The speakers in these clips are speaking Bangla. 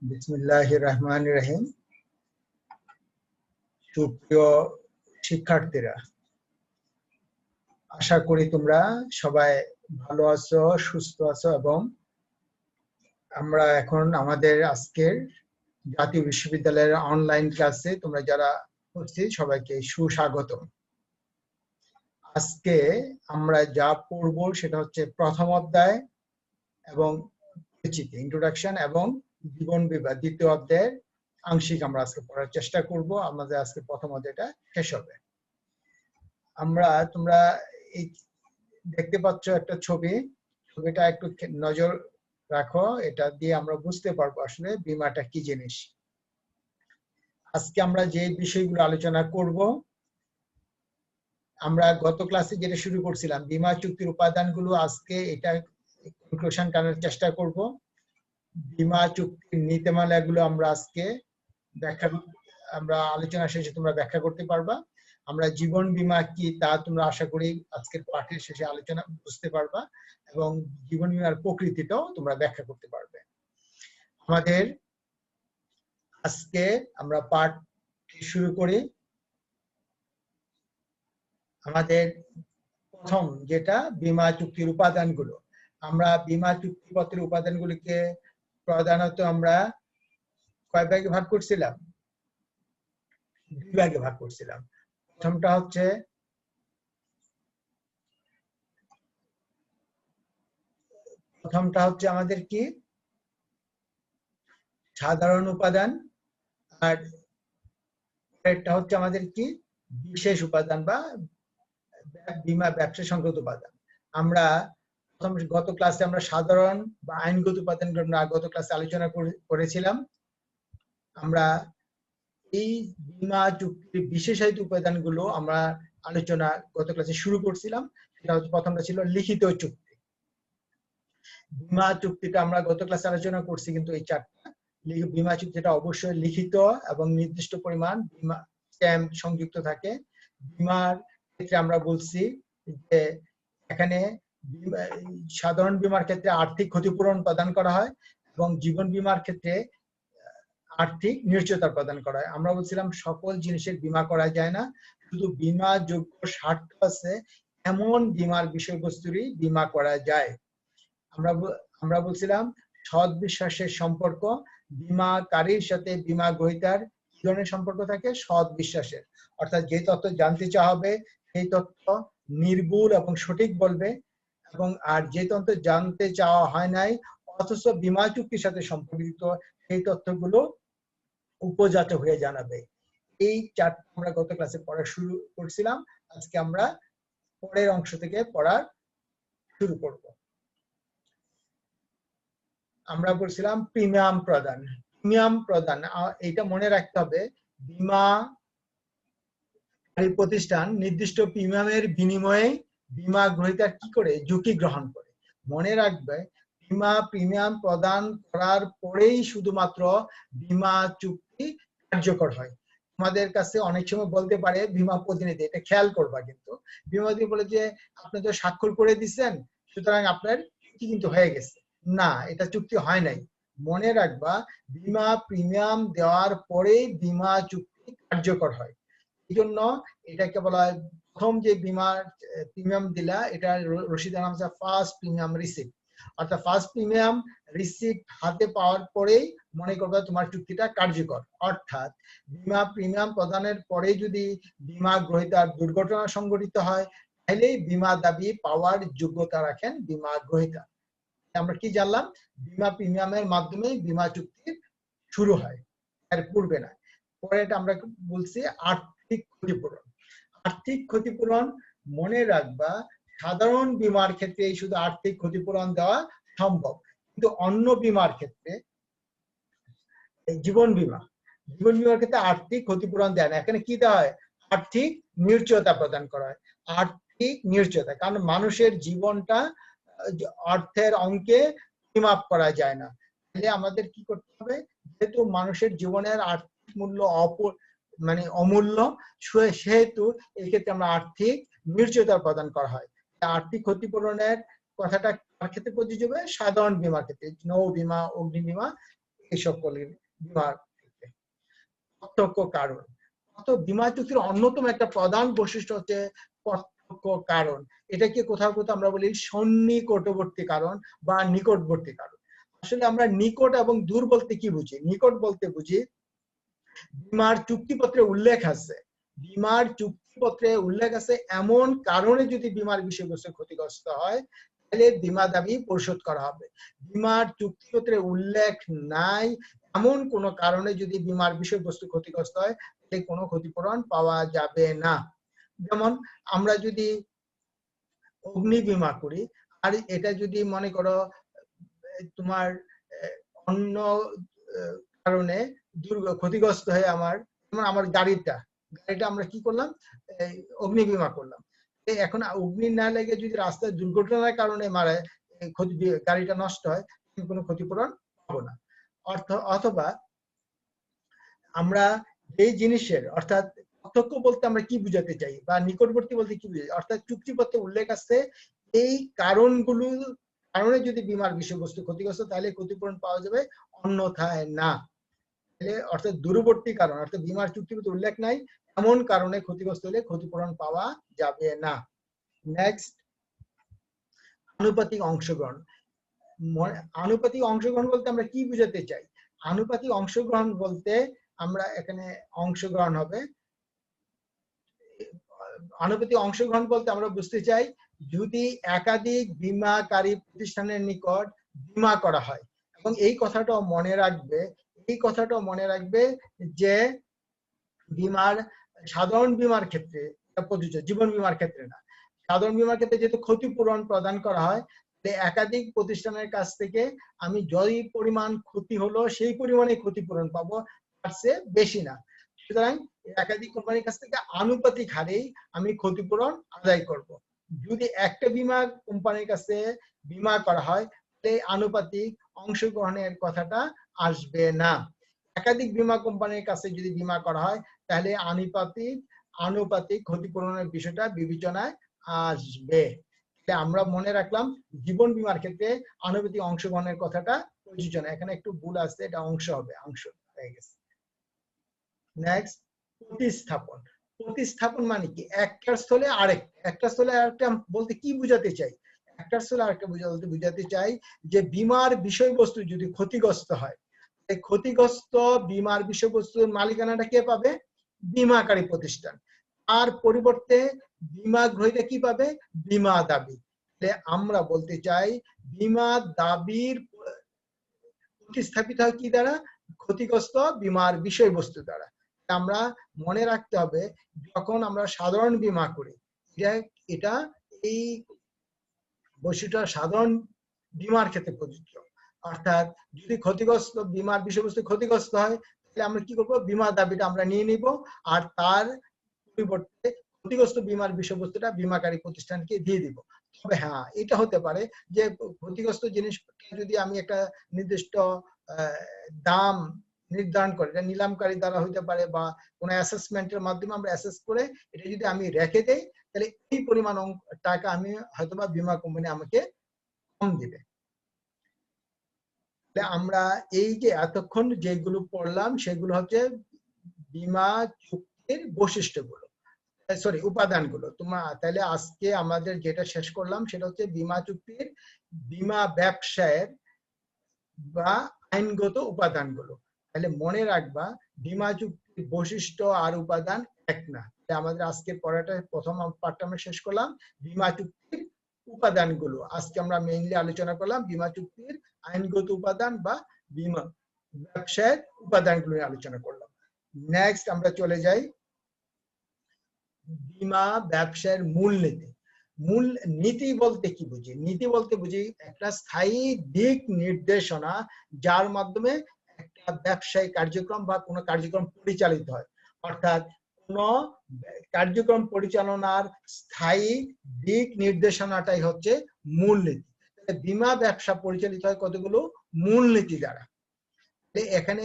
বিসমিল্লাহির রহমানির রহিম। সুপ্রিয় শিক্ষার্থীরা, আশা করি তোমরা সবাই ভালো আছো, সুস্থ আছো এবং আমরা এখন আমাদের আজকের জাতীয় বিশ্ববিদ্যালয়ের অনলাইন ক্লাসে তোমরা যারা উপস্থিত সবাইকে সুস্বাগতম। আজকে আমরা যা পড়বো সেটা হচ্ছে প্রথম অধ্যায় এবং পরিচিতি, ইন্ট্রোডাকশন এবং জীবন বিভাগ দ্বিতীয় অধ্যায়ের আংশিক আমরা আজকে পড়ার চেষ্টা করব। আমাদের আজকে প্রথম অধ্যায়টা শেষ হবে। তোমরা এই দেখতে পাচ্ছ একটা ছবিটা একটু নজর রাখো, এটা দিয়ে আমরা বুঝতে পারবো আসলে বীমাটা কি জিনিস। আজকে আমরা যে বিষয়গুলো আলোচনা করব, আমরা গত ক্লাসে যেটা শুরু করছিলাম বীমা চুক্তির উপাদানগুলো, আজকে এটা কনক্লুশন করার চেষ্টা করব। বীমা চুক্তির নীতিমালাগুলো আমরা আজকে আমরা আলোচনা শেষে তোমরা ব্যাখ্যা করতে পারবা। আমরা জীবন বীমা কি তা তোমরা আশা করি আজকের পাঠের শেষে আলোচনা বুঝতে পারবা এবং জীবন বীমার প্রকৃতিটাও তোমরা ব্যাখ্যা করতে পারবে। আমাদের আজকে আমরা পাঠ শুরু করি। আমাদের প্রথম যেটা বীমা চুক্তির উপাদানগুলো, আমরা বীমা চুক্তিপত্রের উপাদানগুলিকে প্রধানত আমরা কয় ভাগে ভাগ করছিলাম? দুই ভাগে ভাগ করছিলাম। প্রথমটা হচ্ছে আমাদের কি সাধারণ উপাদান, আর এটা হচ্ছে আমাদের কি বিশেষ উপাদান বা বীমা ব্যবসা সংক্রান্ত উপাদান। আমরা গত ক্লাসে আমরা সাধারণ বা আইনগত উপাদানগুলো আমরা গত ক্লাসে আলোচনা করেছিলাম। আমরা এই বীমা চুক্তির বিশেষায়িত উপাদানগুলো আমরা আলোচনা গত ক্লাসে শুরু করছিলাম। সেটা হচ্ছে প্রথমটা ছিল লিখিত চুক্তি। বীমা চুক্তিটা আমরা গত ক্লাসে আলোচনা করছি, কিন্তু এই চারটা বীমা চুক্তিটা অবশ্যই লিখিত এবং নির্দিষ্ট পরিমাণ বীমা স্ট্যাম্প সংযুক্ত থাকে। বীমার ক্ষেত্রে আমরা বলছি যে এখানে সাধারণ বীমার ক্ষেত্রে আর্থিক ক্ষতিপূরণ প্রদান করা হয় এবং জীবন বীমার ক্ষেত্রে আর্থিক নিশ্চয়তা প্রদান করা হয়। আমরা বলছিলাম সকল জিনিসের বীমা করা যায় না, শুধু বীমা যোগ্য স্বার্থ আছে এমন বীমার বিষয়বস্তুরই বীমা করা যায়। আমরা বলছিলাম সৎ বিশ্বাসের সম্পর্ক, বীমাকারীর সাথে বীমা গ্রহীতার কি ধরনের সম্পর্ক থাকে? সৎ বিশ্বাসের, অর্থাৎ যে তথ্য জানতে চাওয়া হবে সেই তথ্য নির্ভুল এবং সঠিক বলবে, এবং আর যে তথ্য জানতে চাওয়া হয় নাই অথচ বীমা চুক্তির সাথে সম্পর্কিত সেই তথ্যগুলো উপজাত হয়ে জানাবে। এই চারটা আমরা গত ক্লাসে পড়া শুরু করছিলাম। আজকে আমরা পরের অংশ থেকে পড়া শুরু করব। আমরা বলছিলাম প্রিমিয়াম প্রদান। এইটা মনে রাখতে হবে, বীমা প্রতিষ্ঠান নির্দিষ্ট প্রিমিয়ামের বিনিময়ে বীমা গ্রহীতার কি করে ঝুঁকি গ্রহণ করে। মনে রাখবে, বীমা প্রিমিয়াম প্রদান করার পরেই শুধুমাত্র বীমা চুক্তি কার্যকর হয়। তোমাদের কাছে অনেক সময় বলতে পারে বীমা প্রতিনিধি, এটা খেয়াল করবা, কিন্তু বীমা প্রতিনিধি বলে যে আপনি তো স্বাক্ষর করে দিচ্ছেন সুতরাং আপনার চুক্তি কিন্তু হয়ে গেছে। না, এটা চুক্তি হয় নাই। মনে রাখবা, বীমা প্রিমিয়াম দেওয়ার পরে বীমা চুক্তি কার্যকর হয়। এই জন্য এটাকে বলা হয় প্রথম যে বীমা প্রিমিয়াম দিলা, এটা রসিদের নাম হচ্ছে ফার্স্ট প্রিমিয়াম রিসিপ্ট। অর্থাৎ ফার্স্ট প্রিমিয়াম রিসিপ্ট হাতে পাওয়ার পরেই মনে করবে তোমার চুক্তিটা কার্যকর। অর্থাৎ বীমা প্রিমিয়াম প্রদানের পরে যদি বীমা গ্রহীতার দুর্ঘটনা সংঘটিত হয় তাহলেই বীমা দাবি পাওয়ার যোগ্যতা রাখেন বীমা গ্রহীতা। আমরা কি জানলাম? বীমা প্রিমিয়ামের মাধ্যমে বীমা চুক্তি শুরু হয়, এর পূর্বে না। পরে এটা আমরা বলছি আর্থিক ক্ষতিপূরণ। মনে রাখবা, সাধারণ বীমার ক্ষেত্রে শুধু আর্থিক ক্ষতিপূরণ দেওয়া সম্ভব, কিন্তু অন্য বীমার ক্ষেত্রে জীবন বীমার ক্ষেত্রে আর্থিক ক্ষতিপূরণ দেয় না। এখানে কি দেওয়া হয়? আর্থিক নিশ্চয়তা প্রদান করা হয়। আর্থিক নিশ্চয়তা, কারণ মানুষের জীবনটা অর্থের অঙ্কে পরিমাপ করা যায় না। তাহলে আমাদের কি করতে হবে? যেহেতু মানুষের জীবনের আর্থিক মূল্য অমূল্য, সেহেতু এই ক্ষেত্রে আমরা আর্থিক নিশ্চয়তা প্রদান করা হয়। আর্থিক ক্ষতিপূরণের কথাটা কার ক্ষেত্রে প্রযোজ্য হবে? সাধারণ বীমার ক্ষেত্রে, নৌ বীমা, অগ্নি বীমা, এই সকলের বীমার ক্ষেত্রে। প্রত্যক্ষ কারণ, বীমা চুক্তির অন্যতম একটা প্রধান বৈশিষ্ট্য হচ্ছে প্রত্যক্ষ কারণ। এটাকে কোথাও কোথাও আমরা বলি সন্নিকটবর্তী কারণ বা নিকটবর্তী কারণ। আসলে আমরা নিকট এবং দূর বলতে কি বুঝি? নিকট বলতে বুঝি বীমার চুক্তিপত্রে উল্লেখ আছে, বীমার চুক্তিপত্রে উল্লেখ আছে এমন কারণে যদি বীমার বিষয়বস্তু ক্ষতিগ্রস্ত হয় তাহলে বীমা দাবি পরিশোধ করা হবে। বীমার চুক্তিপত্রে উল্লেখ নাই এমন কোন কারণে যদি বীমার বিষয়বস্তু ক্ষতিগ্রস্ত হয় তাহলে কোনো ক্ষতিপূরণ পাওয়া যাবে না। যেমন আমরা যদি অগ্নি বীমা করি আর এটা যদি মনে করো তোমার অন্য কারণে ক্ষতিগ্রস্ত হয়ে আমার গাড়িটা আমরা কি করলাম, অগ্নি বীমা করলাম। এখন অগ্নি না লেগে যদি রাস্তায় দুর্ঘটনার কারণে গাড়িটা নষ্ট হয় কোনো ক্ষতিপূরণ পাবো না। অথবা আমরা এই জিনিসের অর্থাৎ প্রত্যক্ষ বলতে আমরা কি বুঝাতে চাই বা নিকটবর্তী বলতে কি বুঝাই, অর্থাৎ চুক্তিপত্রে উল্লেখ আছে এই কারণে যদি বীমার বিষয়বস্তু ক্ষতিগ্রস্ত তাহলে ক্ষতিপূরণ পাওয়া যাবে, অন্যথায় না। অর্থাৎ দূরবর্তী কারণ অর্থাৎ বীমার চুক্তিপত্রে উল্লেখ নাই এমন কারণে ক্ষতিগ্রস্ত হলে ক্ষতিপূরণ পাওয়া যাবে না। নেক্সট, আনুপাতিক অংশগ্রহণ। আনুপাতিক অংশগ্রহণ বলতে আমরা কি বুঝাতে চাই? আনুপাতিক অংশগ্রহণ বলতে আমরা এখানে অংশগ্রহণ হবে, আনুপাতিক অংশগ্রহণ বলতে আমরা বুঝতে চাই যদি একাধিক বীমাকারী প্রতিষ্ঠানের নিকট বীমা করা হয়, এবং এই কথাটাও মনে রাখবে যে বীমার সাধারণ বীমার ক্ষেত্রে প্রযোজ্য, জীবন বীমার ক্ষেত্রে না। সাধারণ বীমার ক্ষেত্রে যেহেতু ক্ষতিপূরণ প্রদান করা হয় একাধিক প্রতিষ্ঠানের কাছ থেকে আমি যই পরিমাণ ক্ষতি হলো সেই পরিমাণে ক্ষতিপূরণ পাবো, তার চেয়ে বেশি না। সুতরাং একাধিক কোম্পানির কাছ থেকে আনুপাতিক হারেই আমি ক্ষতিপূরণ আদায় করব। যদি একটা বীমা কোম্পানির কাছে বীমা করা হয় তাহলে আনুপাতিক অংশগ্রহণের কথাটা আসবে না। একাধিক বীমা কোম্পানির কাছে যদি বীমা করা হয় তাহলে আনুপাতিক ক্ষতিপূরণের বিষয়টা বিবেচনায় আসবে। আমরা মনে রাখলাম জীবন বীমার ক্ষেত্রে আনুপাতিক অংশগ্রহণের কথাটা প্রযোজ্য না, এখানে একটু ভুল আছে, এটা অংশ হবে, অংশ হয়ে গেছে। নেক্সট, প্রতিস্থাপন। প্রতিস্থাপন মানে কি? একটার স্থলে আরেকটা বলতে কি বুঝাতে চাই? একটার স্থলে আরেকটা বুঝাতে চাই যে বীমার বিষয়বস্তু যদি ক্ষতিগ্রস্ত হয়, ক্ষতিগ্রস্ত বীমার বিষয়বস্তুর মালিকানাটা কে পাবে? বীমাকারী প্রতিষ্ঠান। আর পরিবর্তে বীমা গ্রহীতা কি পাবে? বীমা দাবি। আমরা বলতে চাই বীমা দাবির প্রতিস্থাপিত হয় কি দ্বারা? ক্ষতিগ্রস্ত বীমার বিষয়বস্তু দ্বারা। আমরা মনে রাখতে হবে যখন আমরা সাধারণ বীমা করি, এটা এই বৈশিষ্ট্য সাধারণ বীমার ক্ষেত্রে প্রযোজ্য। অর্থাৎ যদি ক্ষতিগ্রস্ত বীমার বিষয়বস্তু ক্ষতিগ্রস্ত হয় তাহলে আমরা কি করব? বীমা দাবিটা আমরা নিয়ে নিব আর তার পরিবর্তে ক্ষতিগ্রস্ত বীমার বিষয়বস্তুটা বীমাকারী প্রতিষ্ঠানকে দিয়ে দিব। তবে হ্যাঁ, এটা হতে পারে যে ক্ষতিগ্রস্ত জিনিস যদি আমি একটা নির্দিষ্ট দাম নির্ধারণ করে, এটা নিলামকারী দ্বারা হইতে পারে বা কোনো অ্যাসেসমেন্টের মাধ্যমে আমরা অ্যাসেস করে এটা যদি আমি রেখে দেই তাহলে এই পরিমাণ টাকা আমি হয়তোবা বীমা কোম্পানি আমাকে কম দিবে। আমরা এই যে এতক্ষণ যেগুলো পড়লাম সেগুলো হচ্ছে বীমা চুক্তির বৈশিষ্ট্যগুলো, সরি উপাদানগুলো। তাহলে আজকে আমাদের যেটা শেষ করলাম সেটা হচ্ছে বীমা চুক্তির বীমা ব্যবসায়ের বা আইনগত উপাদানগুলো। তাহলে মনে রাখবা বীমা চুক্তির বৈশিষ্ট্য আর উপাদান এক না। আমাদের আজকের পড়াটা প্রথম পার্টটা আমরা শেষ করলাম বীমা চুক্তির উপাদানগুলো। আজকে আমরা মেইনলি আলোচনা করলাম বীমা চুক্তির আইনগত উপাদান বা বীমা ব্যবসায়ের উপাদানগুলো নিয়ে আলোচনা করলাম। নেক্সট আমরা চলে যাই বীমা ব্যবসায়ের মূলনীতি। মূলনীতি বলতে কি বুঝি? নীতি বলতে বুঝি একটা স্থায়ী দিক নির্দেশনা যার মাধ্যমে একটা ব্যবসায়িক কার্যক্রম বা কোনো কার্যক্রম পরিচালিত হয়। অর্থাৎ কোন কার্যক্রম পরিচালনার স্থায়ী দিক নির্দেশনাটাই হচ্ছে মূলনীতি। বীমা ব্যবসা পরিচালিত হয় কতগুলো মূলনীতি দ্বারা। এখানে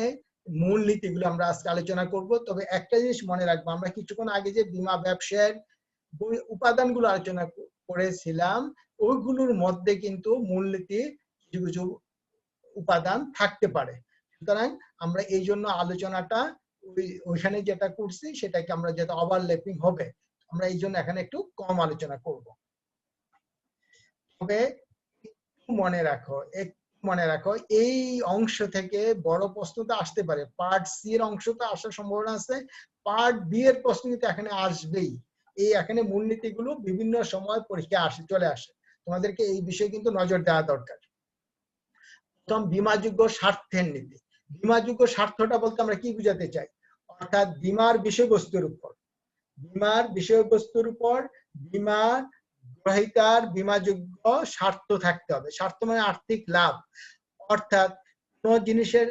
মূলনীতিগুলো আমরা আজকে আলোচনা করব। তবে একটা জিনিস মনে রাখবো, আমরা কিছুক্ষণ আগে যে বীমা ব্যবসায়ের উপাদানগুলো আলোচনা করেছিলাম ওইগুলোর মধ্যে কিন্তু মূলনীতি কিছু কিছু উপাদান থাকতে পারে। সুতরাং আমরা এই জন্য আলোচনাটা ওইখানে যেটা করছি সেটাকে আমরা যেটা ওভারল্যাপিং হবে, আমরা এই জন্য এখানে একটু কম আলোচনা করব। তবে মনে রাখো এই অংশ থেকে বড় প্রশ্নটা আসতে পারে, পার্ট সি এর অংশটা আসার সম্ভাবনা আছে, পার্ট বি এর প্রশ্ন কিন্তু এখানে আসবেই। এই এখানে মূলনীতিগুলো বিভিন্ন সময় পরীক্ষায় চলে আসে, তোমাদেরকে এই বিষয়ে কিন্তু নজর দেওয়া দরকার। প্রথম, বীমাযোগ্য স্বার্থের নীতি। বীমাযোগ্য স্বার্থটা বলতে আমরা কি বুঝাতে চাই? অর্থাৎ বীমার বিষয়বস্তুর উপর বীমা গ্রহীতার বীমাযোগ্য স্বার্থ থাকতে হবে। স্বার্থ মানে আর্থিক লাভ। অর্থাৎ কোন জিনিসের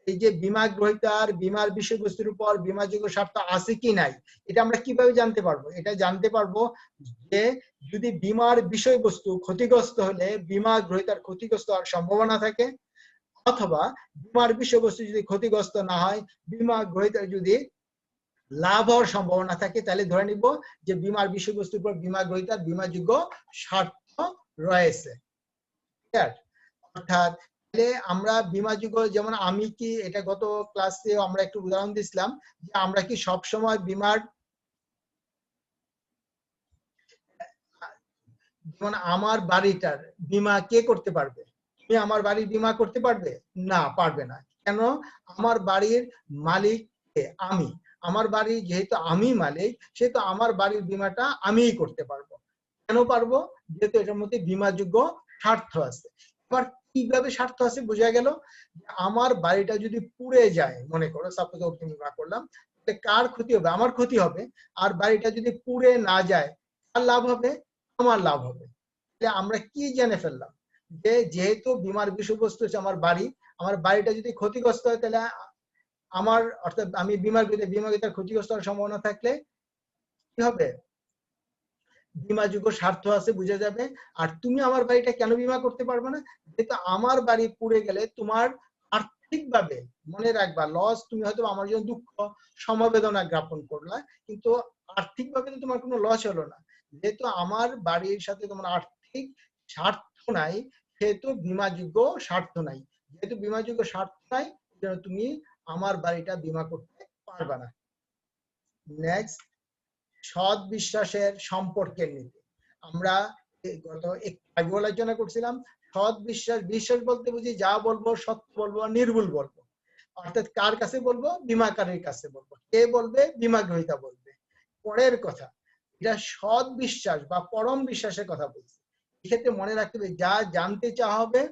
এই যে বীমা গ্রহীতার বীমার বিষয়বস্তুর উপর বীমাযোগ্য স্বার্থ আছে কি নাই, এটা আমরা কিভাবে জানতে পারবো? এটা জানতে পারবো যে যদি বীমার বিষয়বস্তু ক্ষতিগ্রস্ত হলে বীমা গ্রহীতার ক্ষতিগ্রস্ত হওয়ার সম্ভাবনা থাকে, অথবা বীমার বিষয়বস্তু যদি ক্ষতিগ্রস্ত না হয় বীমা গ্রহীতার যদি লাভ হওয়ার সম্ভাবনা থাকে, তাহলে ধরে নিব যে বীমার বিষয়বস্তুর উপর বীমা গ্রহীতার বীমাযোগ্য স্বার্থ রয়েছে। অর্থাৎ আমরা বীমাযোগ্য, যেমন আমি কি এটা গত ক্লাসে আমরা একটু উদাহরণ দিয়েছিলাম যে আমরা কি সব সময় বীমার, যেমন আমার বাড়িটার বীমা কে করতে পারবে? তুমি আমার বাড়ির বীমা করতে পারবে? না, পারবে না। কেন? আমার বাড়ির মালিক আমি, আমার বাড়ি যেহেতু আমি মালিক, সেহেতু আমার বাড়ির বীমাটা আমিই করতে পারবো। কেন পারবো? যেহেতু এটার মধ্যে বীমাযোগ্য স্বার্থ আছে। এবার কিভাবে স্বার্থ আছে বোঝা গেল? আমার বাড়িটা যদি পুড়ে যায়, মনে করো সাপোজ অগ্নি বীমা করলাম, কার ক্ষতি হবে? আমার ক্ষতি হবে। আর বাড়িটা যদি পুড়ে না যায়, কার লাভ হবে? আমার লাভ হবে। আমরা কি জেনে ফেললাম? যে যেহেতু বীমার বিষয়বস্তু হচ্ছে আমার বাড়িটা যদি ক্ষতিগ্রস্ত হয়, তাহলে আমার, অর্থাৎ আমি বীমাকৃতার ক্ষতিগ্রস্ত হওয়ার সম্ভাবনা থাকলে কি হবে? বীমাযোগ্য স্বার্থ আছে, বুঝে যাবে। আর তুমি আমার বাড়িটা কেন বীমা করতে পারবে না? যেহেতু আমার বাড়ি পুড়ে গেলে তোমার আর্থিকভাবে, মনে রাখবা, লস, তুমি হয়তো আমার জন্য দুঃখ সমবেদনা জ্ঞাপন করলা, কিন্তু আর্থিকভাবে তো তোমার কোনো লস হলো না। যেহেতু আমার বাড়ির সাথে তোমার আর্থিক স্বার্থ নাই, সেহেতু বীমাযোগ্য স্বার্থ নাই। যেহেতু বীমাযোগ্য স্বার্থ নাই, তুমি আমার বাড়িটা বীমা করতে পারবে না। নেক্সট, সৎ বিশ্বাসের সম্পর্কের নীতি। আমরা গত আগে আলোচনা করছিলাম, সৎ বিশ্বাস বলতে বুঝি যা বলবো সত্য বলবো, নির্ভুল বলবো। অর্থাৎ কার কাছে বলবো? বীমাকারীর কাছে বলবো। কে বলবে? বীমা গ্রহীতা বলবে। পরের কথা, এটা সৎ বিশ্বাস বা পরম বিশ্বাসের কথা বলছি। এক্ষেত্রে মনে রাখতে হবে, যা জানতে চাওয়া হবে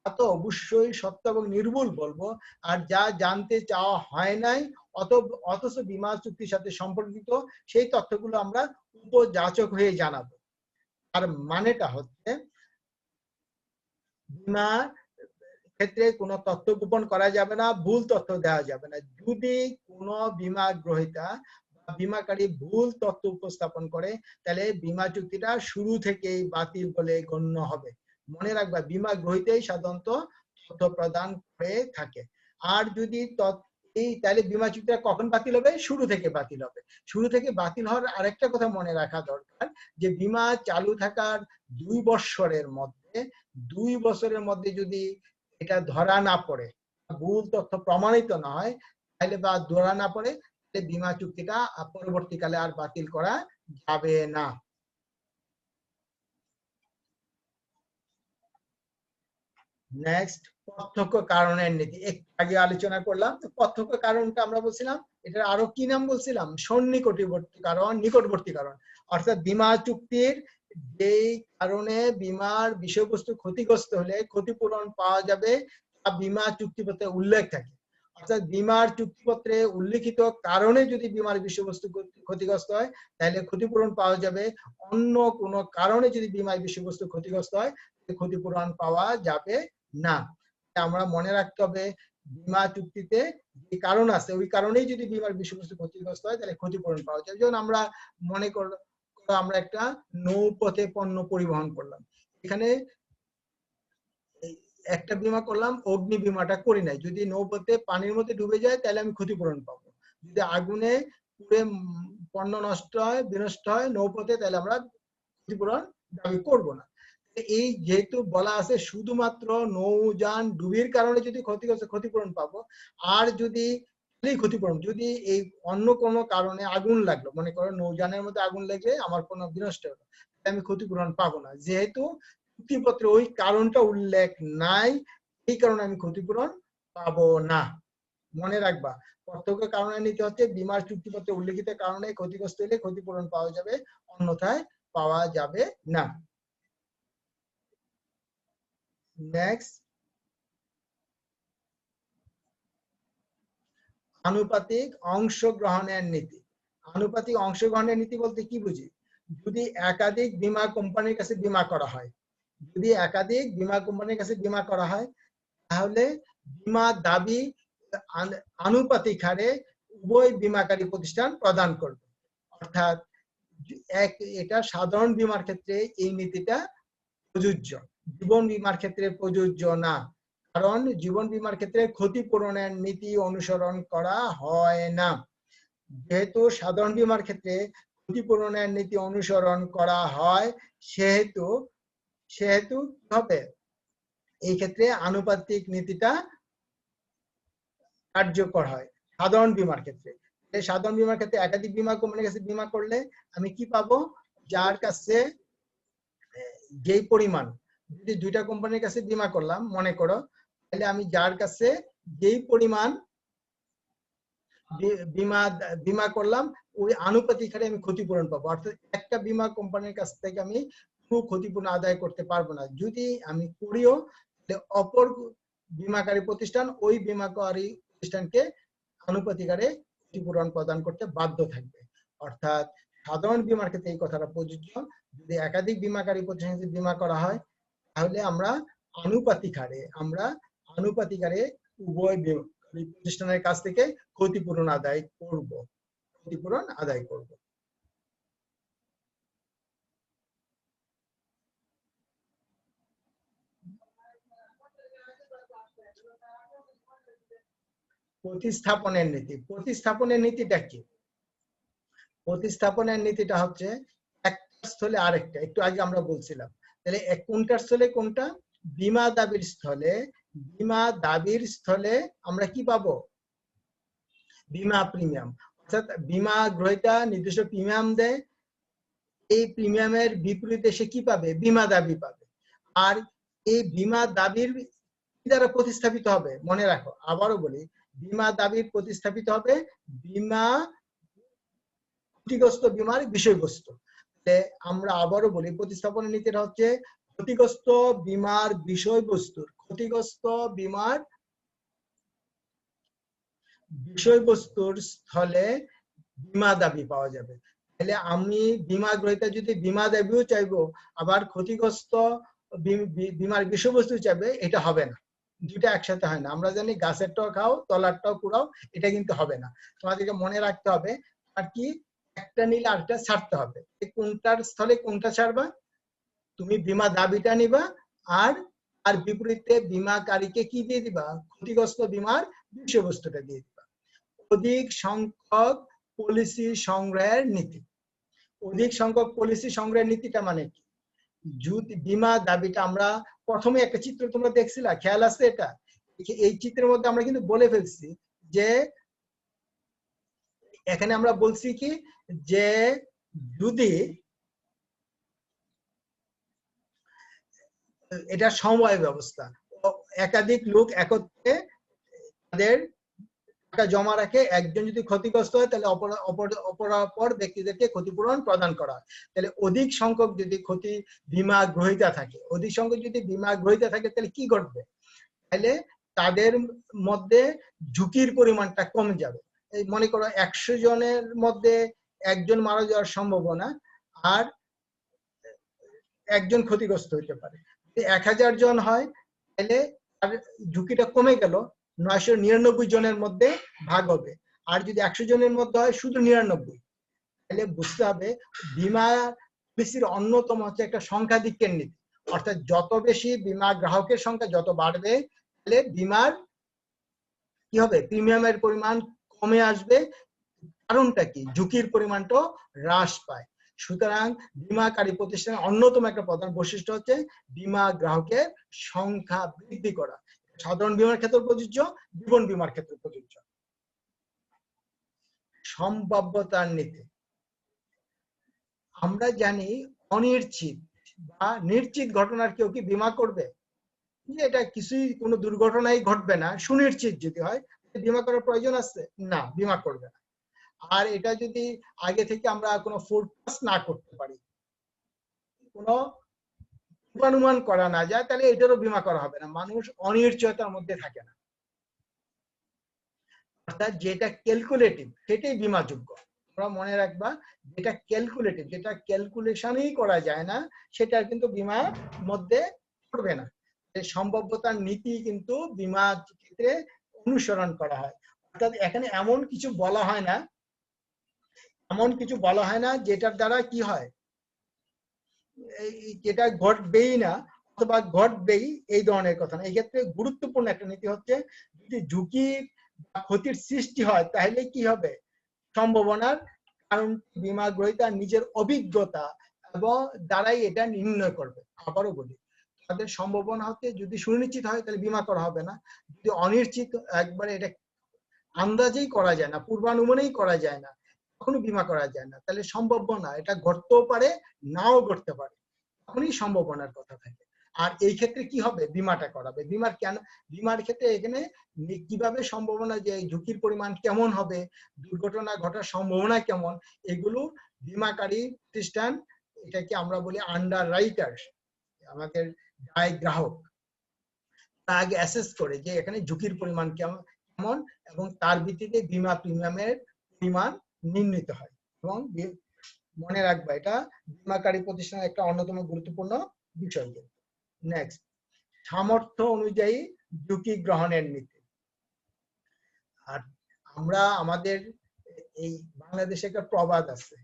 তা তো অবশ্যই সত্য এবং নির্ভুল বলবো। আর যা জানতে চাওয়া হয় নাই অথচ বীমা চুক্তির সাথে সম্পর্কিত, সেই তথ্যগুলো আমরা উপযাচক হয়ে জানাবো। আর মানেটা হচ্ছে, বীমা ক্ষেত্রে কোনো তথ্য গোপন করা যাবে না, ভুল তথ্য দেওয়া যাবে না। যদি কোনো বীমা গ্রহীতা বা বীমাকারী ভুল তথ্য উপস্থাপন করে, তাহলে বীমা চুক্তিটা শুরু থেকেই বাতিল বলে গণ্য হবে। মনে রাখবা, বীমা গ্রহীতাই সাধারণত তথ্য প্রদান করে থাকে। আর যদি তাহলে বীমা চুক্তিটা কখন বাতিল হবে? শুরু থেকে বাতিল হবে। শুরু থেকে বাতিল হওয়ার আরেকটা কথা মনে রাখা দরকার, যে বীমা চালু থাকার 2 বছরের মধ্যে যদি এটা ধরা না পড়ে, ভুল তথ্য প্রমাণিত না হয়, তাহলে বা ধরা না পড়ে, তাহলে বীমা চুক্তিটা পরবর্তীকালে আর বাতিল করা যাবে না। নেক্সট, প্রত্যক্ষ কারণের নীতি। একটু আগে আলোচনা করলাম। প্রত্যক্ষ কারণটা আমরা বলছিলাম, এটার আরো কি নাম বলছিলাম? সন্নিকটবর্তী কারণ, নিকটবর্তী কারণ। অর্থাৎ বীমা চুক্তির যেই কারণে বীমার বিষয়বস্তু ক্ষতিগ্রস্ত হলে ক্ষতিপূরণ পাওয়া যাবে, তা বীমা চুক্তিপত্রে উল্লেখ থাকে। অর্থাৎ বীমার চুক্তিপত্রে উল্লেখিত কারণে যদি বীমার বিষয়বস্তু ক্ষতিগ্রস্ত হয়, তাহলে ক্ষতিপূরণ পাওয়া যাবে। অন্য কোনো কারণে যদি বীমার বিষয়বস্তু ক্ষতিগ্রস্ত হয়, ক্ষতিপূরণ পাওয়া যাবে না। আমরা মনে রাখতে হবে, বীমা চুক্তিতে যে কারণ আছে, ওই কারণেই যদি বীমার বিষয়বস্তু ক্ষতিগ্রস্ত হয়, তাহলে ক্ষতিপূরণ পাওয়া যাবে। যেমন আমরা মনে করলাম আমরা একটা নৌপথে পণ্য পরিবহন করলাম, এখানে একটা বীমা করলাম, অগ্নি বীমাটা করি নাই। যদি নৌপথে পানির মধ্যে ডুবে যায়, তাহলে আমি ক্ষতিপূরণ পাবো। যদি আগুনে পুড়ে পণ্য নষ্ট হয়, বিনষ্ট হয় নৌপথে, তাহলে আমরা ক্ষতিপূরণ দাবি করবো না। এই যেহেতু বলা আছে শুধুমাত্র নৌযান ডুবির কারণে যদি ক্ষতিপূরণ পাবো, আর যদি ক্ষতিপূরণ যদি এই অন্য কোনো কারণে আগুন লাগলো, মনে করো নৌযানের মধ্যে আগুন লেগে আমার কোনো বিনষ্ট হলো, আমি ক্ষতিপূরণ পাবো না, যেহেতু চুক্তিপত্রে ওই কারণটা উল্লেখ নাই, এই কারণে আমি ক্ষতিপূরণ পাবো না। মনে রাখবা, প্রত্যক্ষ কারণে নিতে হচ্ছে বীমার চুক্তিপত্রে উল্লেখিত কারণে ক্ষতিগ্রস্ত হলে ক্ষতিপূরণ পাওয়া যাবে, অন্যথায় পাওয়া যাবে না। নেক্সট, আনুপাতিক অংশগ্রহণের নীতি। আনুপাতিক অংশগ্রহণের নীতি বলতে কি বুঝি? যদি একাধিক বীমা কোম্পানির কাছে বীমা করা হয়, যদি একাধিক বীমা কোম্পানির কাছে বীমা করা হয়, তাহলে বীমা দাবি আনুপাতিক হারে উভয় বীমাকারী প্রতিষ্ঠান প্রদান করবে। অর্থাৎ এটা সাধারণ বীমার ক্ষেত্রে এই নীতিটা প্রযোজ্য, জীবন বীমার ক্ষেত্রে প্রযোজ্য না, কারণ জীবন বীমার ক্ষেত্রে ক্ষতিপূরণের নীতি অনুসরণ করা হয় না। যেহেতু সাধারণ বীমার ক্ষেত্রে ক্ষতিপূরণের নীতি অনুসরণ করা হয়, সেহেতু হবে এই ক্ষেত্রে আনুপাতিক নীতিটা কার্যকর হয় সাধারণ বীমার ক্ষেত্রে। সাধারণ বীমার ক্ষেত্রে একাধিক বীমা কোম্পানির কাছে বীমা করলে আমি কি পাবো? যার কাছে যেই পরিমাণ, যদি দুইটা কোম্পানির কাছে বীমা করলাম মনে করো, তাহলে আমি যার কাছে যেই পরিমাণ বীমা করলাম ওই আনুপাতিক হারে আমি ক্ষতিপূরণ পাবো। অর্থাৎ একটা বীমা কোম্পানির কাছ থেকে আমি পুরো ক্ষতিপূরণ আদায় করতে পারবো না। যদি আমি করিও, তাহলে অপর বীমাকারী প্রতিষ্ঠান ওই বীমাকারী প্রতিষ্ঠানকে আনুপাতিক হারে ক্ষতিপূরণ প্রদান করতে বাধ্য থাকবে। অর্থাৎ সাধারণ বীমার ক্ষেত্রে এই কথাটা প্রযোজ্য। যদি একাধিক বীমাকারী প্রতিষ্ঠানে বীমা করা হয়, তাহলে আমরা আনুপাতিক হারে উভয় প্রতিষ্ঠানের কাছ থেকে ক্ষতিপূরণ আদায় করব। প্রতিস্থাপনের নীতিটা কি? প্রতিস্থাপনের নীতিটা হচ্ছে একটা স্থলে আরেকটা, একটু আগে আমরা বলছিলাম, তাহলে কোনটার স্থলে কোনটা? বীমা দাবির স্থলে আমরা কি পাবো? বীমা প্রিমিয়াম। অর্থাৎ বীমা গ্রহীতা নির্দিষ্ট প্রিমিয়াম দেয়, এই প্রিমিয়ামের বিপরীতে সে কি পাবে? বীমা দাবি পাবে। আর এই বীমা দাবির দ্বারা প্রতিস্থাপিত হবে, মনে রাখো আবারও বলি, বীমা দাবির প্রতিস্থাপিত হবে বীমা ক্ষতিগ্রস্ত বীমার বিষয়বস্তু। আমরা আবারও বলি, প্রতিস্থাপনের নীতিটা হচ্ছে ক্ষতিগ্রস্ত বীমার বিষয়বস্তুর স্থলে বীমা দাবি পাওয়া যাবে। তাহলে আমি বীমা গ্রহীতা যদি বীমা দাবিও চাইবো, আবার ক্ষতিগ্রস্ত বীমার বিষয়বস্তু চাইবে, এটা হবে না, দুটা একসাথে হয় না। আমরা জানি গাছেরটাও খাও তলারটাও কুড়াও, এটা কিন্তু হবে না। তোমাদেরকে মনে রাখতে হবে আর কি, একটা নিলে আরেকটা ছাড়তে হবে। কোনটার স্থলে কোনটা ছাড়বা? তুমি বীমা দাবিটা নিবা, আর বিপরীতে বীমাকারীকে কি দিয়ে দিবা? ক্ষতিগ্রস্ত বীমার বিষয়বস্তুটা দিয়ে দিবা। অধিক সংখ্যক পলিসি সংগ্রহের নীতি। অধিক সংখ্যক পলিসি সংগ্রহের নীতিটা মানে কি? যদি বীমা দাবিটা, আমরা প্রথমে একটা চিত্র তোমরা দেখছিলা, খেয়াল আছে এটা? এই চিত্রের মধ্যে আমরা কিন্তু বলে ফেলছি যে এখানে আমরা বলছি কি, যে যদি এটা সমবায় ব্যবস্থা, একাধিক লোক একত্রে তাদের টাকা জমা রাখে, একজন যদি ক্ষতিগ্রস্ত হয় তাহলে অপরাপর ব্যক্তিদেরকে ক্ষতিপূরণ প্রদান করা হয়। তাহলে অধিক সংখ্যক যদি বীমা গ্রহীতা থাকে, তাহলে কি ঘটবে? তাহলে তাদের মধ্যে ঝুঁকির পরিমাণটা কমে যাবে। মনে করো 100 জনের মধ্যে একজন মারা যাওয়ার সম্ভাবনা, আর একজন ক্ষতিগ্রস্ত হতে পারে। 1000 জন হয়, তাহলে ঝুঁকিটা কমে গেল, 999 জনের মধ্যে ভাগ হবে। আর যদি 100 জনের মধ্যে হয় শুধু 99, তাহলে বুঝতে হবে বীমা পলিসির অন্যতম হচ্ছে একটা সংখ্যাধিক্যের নীতি। অর্থাৎ যত বেশি বীমা গ্রাহকের সংখ্যা যত বাড়বে, তাহলে বীমার কি হবে? প্রিমিয়ামের পরিমাণ কমে আসবে। কারণটা কি? ঝুঁকির পরিমাণটা হ্রাস পায়। সুতরাং বীমাকারী প্রতিষ্ঠানের অন্যতম একটা প্রধান বৈশিষ্ট্য হচ্ছে বীমা গ্রাহকের সংখ্যা বৃদ্ধি করা। সাধারণ বীমার ক্ষেত্রে প্রযোজ্য, জীবন বীমার ক্ষেত্রে প্রযোজ্য। সম্ভাব্যতার নীতি, আমরা জানি অনিশ্চিত বা নিশ্চিত ঘটনার কেউ কি বীমা করবে? এটা কিছুই, কোনো দুর্ঘটনাই ঘটবে না, সুনিশ্চিত যদি হয় বীমা করার প্রয়োজন আছে না, বীমা করবে না। আর এটা যদি আগে থেকে আমরা কোনো ফোরকাস্ট না করতে পারি, কোনো পূর্বানুমান করা না যায়, তাহলে এটারও বীমা করা হবে না। মানুষ অনিশ্চয়তার মধ্যে থাকে না, অর্থাৎ যেটা ক্যালকুলেটিভ সেটাই বীমাযোগ্য। তোমরা মনে রাখবা, যেটা ক্যালকুলেটিভ, যেটা ক্যালকুলেশনই করা যায় না, সেটা কিন্তু বীমার মধ্যে পড়বে না। সম্ভাব্যতার নীতি কিন্তু বীমা ক্ষেত্রে অনুসরণ করা হয়। অর্থাৎ এখানে এমন কিছু বলা হয় না, এমন কিছু বলা হয় না যেটার দ্বারা কি হয়, যেটা ঘটবেই না অথবা ঘটবেই, এই ধরনের কথা না। এই ক্ষেত্রে গুরুত্বপূর্ণ একটা নীতি হচ্ছে, যদি ঝুঁকি বা ক্ষতির সৃষ্টি হয় তাহলে কি হবে, সম্ভাবনার কারণ বীমা গ্রহীতা নিজের অভিজ্ঞতা এবং দ্বারাই এটা নির্ণয় করবে। আবারও বলি, তাদের সম্ভাবনা হচ্ছে যদি সুনিশ্চিত হয় তাহলে বীমা করা হবে না, যদি অনিশ্চিত, একবারে এটা আন্দাজেই করা যায় না, পূর্বানুমানেই করা যায় না, কখনো বীমা করা যায় না, তাহলে সম্ভাব্য না, এটা ঘটতেও পারে নাও ঘটতে পারে, তখনই সম্ভাবনার কথা থাকে। আর এই ক্ষেত্রে কি হবে, বীমাটা করাবে। বীমার কেন, বীমার ক্ষেত্রে এখানে কিভাবে সম্ভাবনা, যে ঝুঁকির পরিমাণ কেমন হবে, দুর্ঘটনা ঘটার সম্ভাবনা কেমন, এগুলো বীমাকারী প্রতিষ্ঠান, এটাকে আমরা বলি আন্ডার রাইটার, আমাদের দায় গ্রাহক, তা আগে অ্যাসেস করে যে এখানে ঝুঁকির পরিমাণ কেমন, এবং তার ভিত্তিতে বীমা প্রিমিয়ামের পরিমাণ নির্ণীত হয়। এবং মনে রাখবা, এটা বীমাকারী প্রতিষ্ঠানের একটা অন্যতম গুরুত্বপূর্ণ বিষয়। নেক্সট, সামর্থ্য অনুযায়ী ঝুঁকি গ্রহণের নীতি। আর আমরা আমাদের এই বাংলাদেশে একটা প্রবাদ আছে,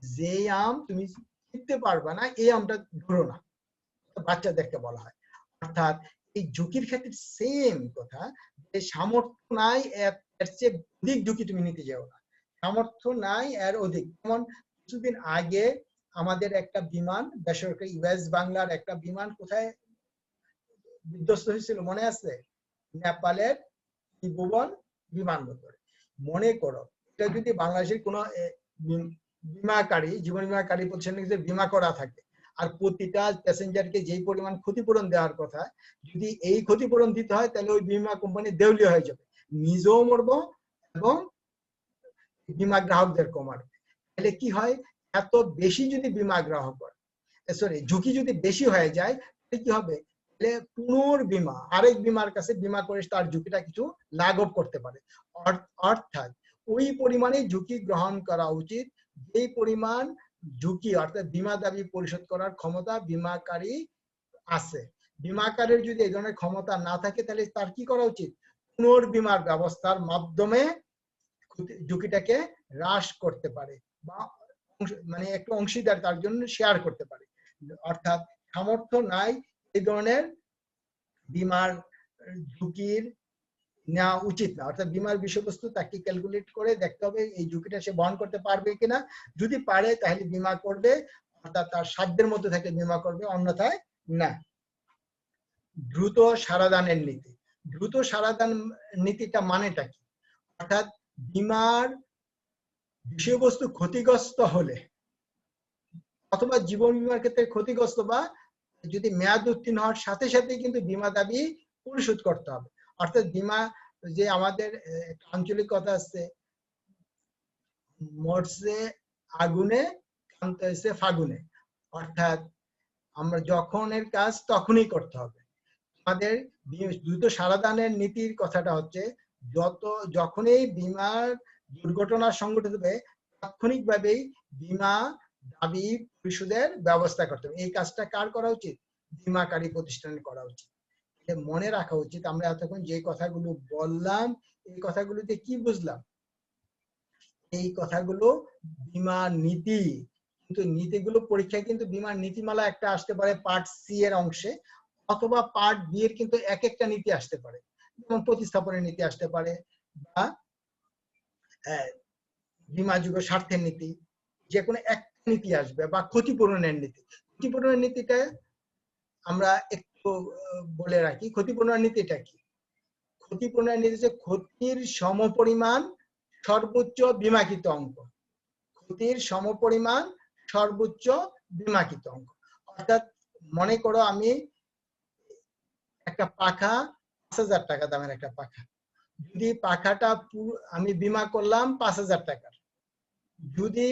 যে আম তুমি কিনতে পারবা না এই আমটা ধরো না, বাচ্চাদেরকে বলা হয়। অর্থাৎ এই ঝুঁকির ক্ষেত্রে সেম কথা, যে সামর্থ্য নাই এর চেয়ে অধিক ঝুঁকি তুমি নিতে যাও না, সামর্থ্য নাই এর অধিক। যেমন কিছুদিন আগে আমাদের একটা বিমান, বেসরকারি ইউএস বাংলার একটা বিমান কোথায় বিধ্বস্ত হয়েছিল মনে আছে? নেপালের ত্রিভুবন বিমানবন্দরে। মনে করো, এটা যদি বাংলাদেশের কোনো বীমাকারী, জীবন বীমাকারী প্রতিষ্ঠানে বীমা করা থাকে, আর প্রতিটা প্যাসেঞ্জারকে যেই পরিমাণ ক্ষতিপূরণ দেওয়ার কথা, যদি এই ক্ষতিপূরণ দিতে হয় তাহলে ওই বীমা কোম্পানি দেউলিয়া হয়ে যাবে, নিজেও মরবো এবং বীমা গ্রাহকদেরকেও মারবে। তাহলে কি হয়, এত বেশি যদি বীমা গ্রাহক হয়, সরি ঝুঁকি যদি বেশি হয়ে যায়, তাহলে কি হবে, পুনর্বীমা আরেক বীমার কাছে বীমা করে তার ঝুঁকিটা কিছু লাঘব করতে পারে। অর্থাৎ ওই পরিমাণে ঝুঁকি গ্রহণ করা উচিত যেই পরিমাণ ঝুঁকি, অর্থাৎ বীমা দাবি পরিশোধ করার ক্ষমতা বীমাকারী আছে। বীমাকারীর যদি এই ধরনের ক্ষমতা না থাকে, তাহলে তার কি করা উচিত, পুনর্বীমার ব্যবস্থার মাধ্যমে ঝুঁকিটাকে হ্রাস করতে পারে, বা মানে একটু অংশীদার তার জন্য শেয়ার করতে পারে। অর্থাৎ সামর্থ্য নাই এই ধরনের বীমার ঝুঁকির নেওয়া উচিত না। অর্থাৎ বীমার বিষয়বস্তু তাকে ক্যালকুলেট করে দেখতে হবে এই ঝুঁকিটা সে বহন করতে পারবে কিনা, যদি পারে তাহলে বীমা করবে, অর্থাৎ তার সাধ্যের মধ্যে থেকে বীমা করবে, অন্যথায় না। দ্রুত সারাদানের নীতি। দ্রুত সারাদান নীতিটা মানেটা কি, অর্থাৎ বীমার বিষয়বস্তু ক্ষতিগ্রস্ত হলে, অথবা জীবন বীমার ক্ষেত্রে ক্ষতিগ্রস্ত বা যদি মেয়াদ উত্তীর্ণ হওয়ার সাথে সাথে কিন্তু বীমা দাবি পরিশোধ করতে হবে। অর্থাৎ বীমা, যে আমাদের আঞ্চলিক কথা আছে, মরছে আগুনে কান্ত হয়েছে ফাগুনে, অর্থাৎ আমরা যখনের কাজ তখনই করতে হবে। আমাদের দ্রুত সারাদানের নীতির কথাটা হচ্ছে, যখনই বীমার দুর্ঘটনা সংঘটিত হবে তাৎক্ষণিকভাবেই বীমা দাবি পরিশোধের ব্যবস্থা করতে হবে। এই কাজটা কার করা উচিত, বীমাকারী প্রতিষ্ঠানের করা উচিত। মনে রাখা উচিত, আমরা এতক্ষণ যে কথাগুলো বললাম এই কথাগুলোতে কি বুঝলাম, এই কথাগুলো বীমা নীতি, কিন্তু নীতিগুলো পরীক্ষায় কিন্তু বীমা নীতিমালা একটা আসতে পারে পার্ট সি এর অংশে, অথবা পার্ট বি এর কিন্তু এক একটা নীতি আসতে পারে, যেমন প্রতিস্থাপনের নীতি আসতে পারে, বা বীমাযোগ্য স্বার্থের নীতি, যে কোনো একটা নীতি আসবে বা ক্ষতিপূরণের নীতি। ক্ষতিপূরণের নীতিটা আমরা একটু বলে রাখি। ক্ষতিপূরণের নীতিটা কি? ক্ষতিপূরণের নীতি হচ্ছে ক্ষতির সমপরিমাণ সর্বোচ্চ বীমাকৃত অঙ্ক। ক্ষতির সমপরিমাণ সর্বোচ্চ বীমাকৃত অঙ্ক। অর্থাৎ মনে করো আমি একটা পাখা ৫,০০০ টাকা দামের একটা পাখা, যদি পাখাটা আমি বীমা করলাম ৫,০০০ টাকার, যদি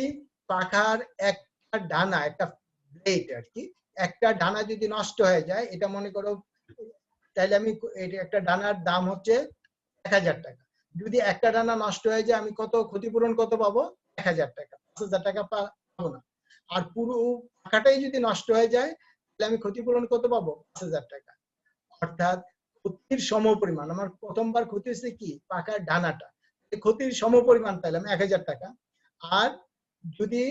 পাখার একটা ডানা, একটা ব্লেড আর কি, একটা ডানা যদি নষ্ট হয়ে যায়, এটা মনে করো, তাহলে আমি একটা ডানার দাম হচ্ছে ১,০০০ টাকা। যদি একটা ডানা নষ্ট হয়ে যায়, আমি কত ক্ষতিপূরণ কত পাবো? ১,০০০ টাকা। ৫,০০০ টাকা পাবো না। আর পুরো পাখাটাই যদি নষ্ট হয়ে যায়, তাহলে আমি ক্ষতিপূরণ কত পাবো? ৫,০০০ টাকা। অর্থাৎ ক্ষতির সমপরিমাণ, আমার প্রথমবার ক্ষতি হচ্ছে কি? পাখার ডানাটা। ক্ষতির সমপরিমাণ পেলাম ১,০০০ টাকা। আর যদি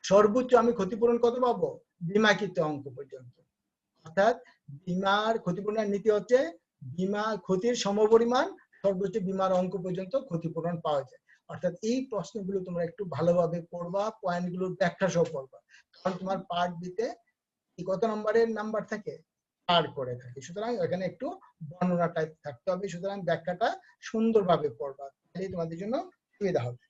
সর্বোচ্চ আমি ক্ষতিপূরণ কত পাবো? বীমাকৃত অঙ্ক পর্যন্ত। অর্থাৎ বীমার ক্ষতিপূরণের নীতি হচ্ছে বীমা ক্ষতির সমপরিমাণ সর্বোচ্চ বীমার অঙ্ক পর্যন্ত ক্ষতিপূরণ পাওয়া যায়। অর্থাৎ এই প্রশ্নগুলো তোমরা একটু ভালোভাবে পড়বা, পয়েন্টগুলোর ব্যাখ্যা সহ পড়বা, কারণ তোমার পার্ট বিতে কত নম্বরের নাম্বার থাকে? 4 করে থাকে। সুতরাং এখানে একটু বর্ণনা টাইপ থাকতে হবে। সুতরাং ব্যাখ্যাটা সুন্দরভাবে পড়বা, তাহলে তোমাদের জন্য সুবিধা হবে।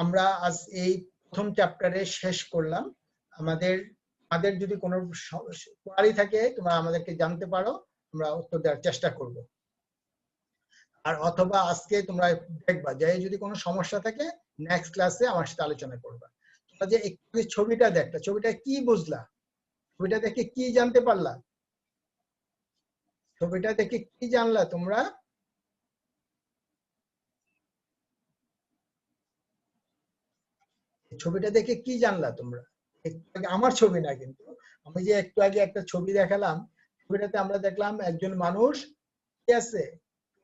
আমরা আজ এই প্রথম চ্যাপ্টারে শেষ করলাম। আমাদের যদি কোনো কোয়ারি থাকে তোমরা আমাদেরকে জানতে পারো, আমরা উত্তর দেওয়ার চেষ্টা করব। আর অথবা আজকে তোমরা দেখবা যে যদি কোনো সমস্যা থাকে নেক্সট ক্লাসে আমার সাথে আলোচনা করবা। তোমরা যে একটু ছবিটা দেখলা, ছবিটা কি বুঝলা? ছবিটা দেখে কি জানতে পারলা? ছবিটা দেখে কি জানলা তোমরা? ছবিটা দেখে কি জানলা তোমরা? আমার ছবি না কিন্তু, আমি যে একটু আগে একটা ছবি দেখালাম, ছবিটাতে আমরা দেখলাম একজন মানুষ কি আছে?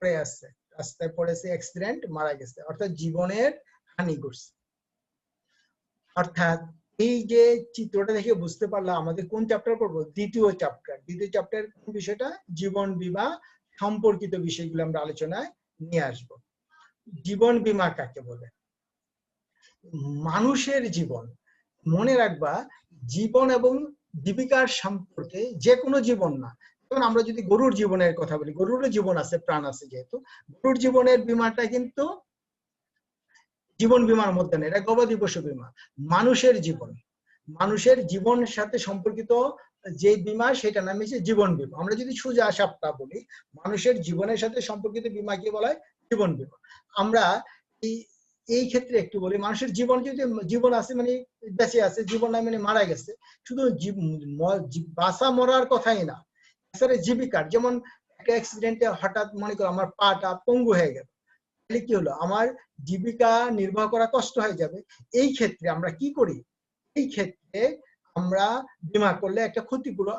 পড়ে আছে, রাস্তায় পড়েছে, অ্যাক্সিডেন্ট, মারা গেছে, অর্থাৎ জীবনের হানি ঘটছে। অর্থাৎ এই যে চিত্রটা দেখে বুঝতে পারলাম আমাদের কোন চ্যাপ্টার পড়বো? দ্বিতীয় চ্যাপ্টার। দ্বিতীয় চ্যাপ্টার কোন বিষয়টা? জীবন বীমা সম্পর্কিত বিষয়গুলো আমরা আলোচনায় নিয়ে আসব। জীবন বীমা কাকে বলে? মানুষের জীবন, মনে রাখবা, জীবন এবং জীবিকার সম্পর্কে, যে কোনো জীবন না, যেমন আমরা যদি গরুর জীবনের কথা বলি, গরুরও জীবন আছে, প্রাণ আছে, যেহেতু গরুর জীবনের বীমাটা কিন্তু জীবন বীমার মধ্যে নেই, এটা গবাদি পশু বীমা। মানুষের জীবন, মানুষের জীবনের সাথে সম্পর্কিত যে বীমা, সেটা নাম হচ্ছে জীবন বীমা। আমরা যদি সোজা সাপটা বলি, মানুষের জীবনের সাথে সম্পর্কিত বীমা কি বলা হয়? জীবন বীমা। আমরা এই ক্ষেত্রে একটু বলি, মানুষের জীবন যদি জীবন আছে মানে বেঁচে আছে, জীবন নাই মানে মারা গেছে। শুধু বাঁচা মরার কথাই না, এছাড়া জীবিকার, যেমন একটা অ্যাক্সিডেন্টে হঠাৎ মনে করো আমার পাটা পঙ্গু হয়ে গেল, তাহলে কি হলো? আমার জীবিকা নির্বাহ করা কষ্ট হয়ে যাবে। এই ক্ষেত্রে আমরা কি করি? এই ক্ষেত্রে আমরা বীমা করলে একটা ক্ষতিপূরণ,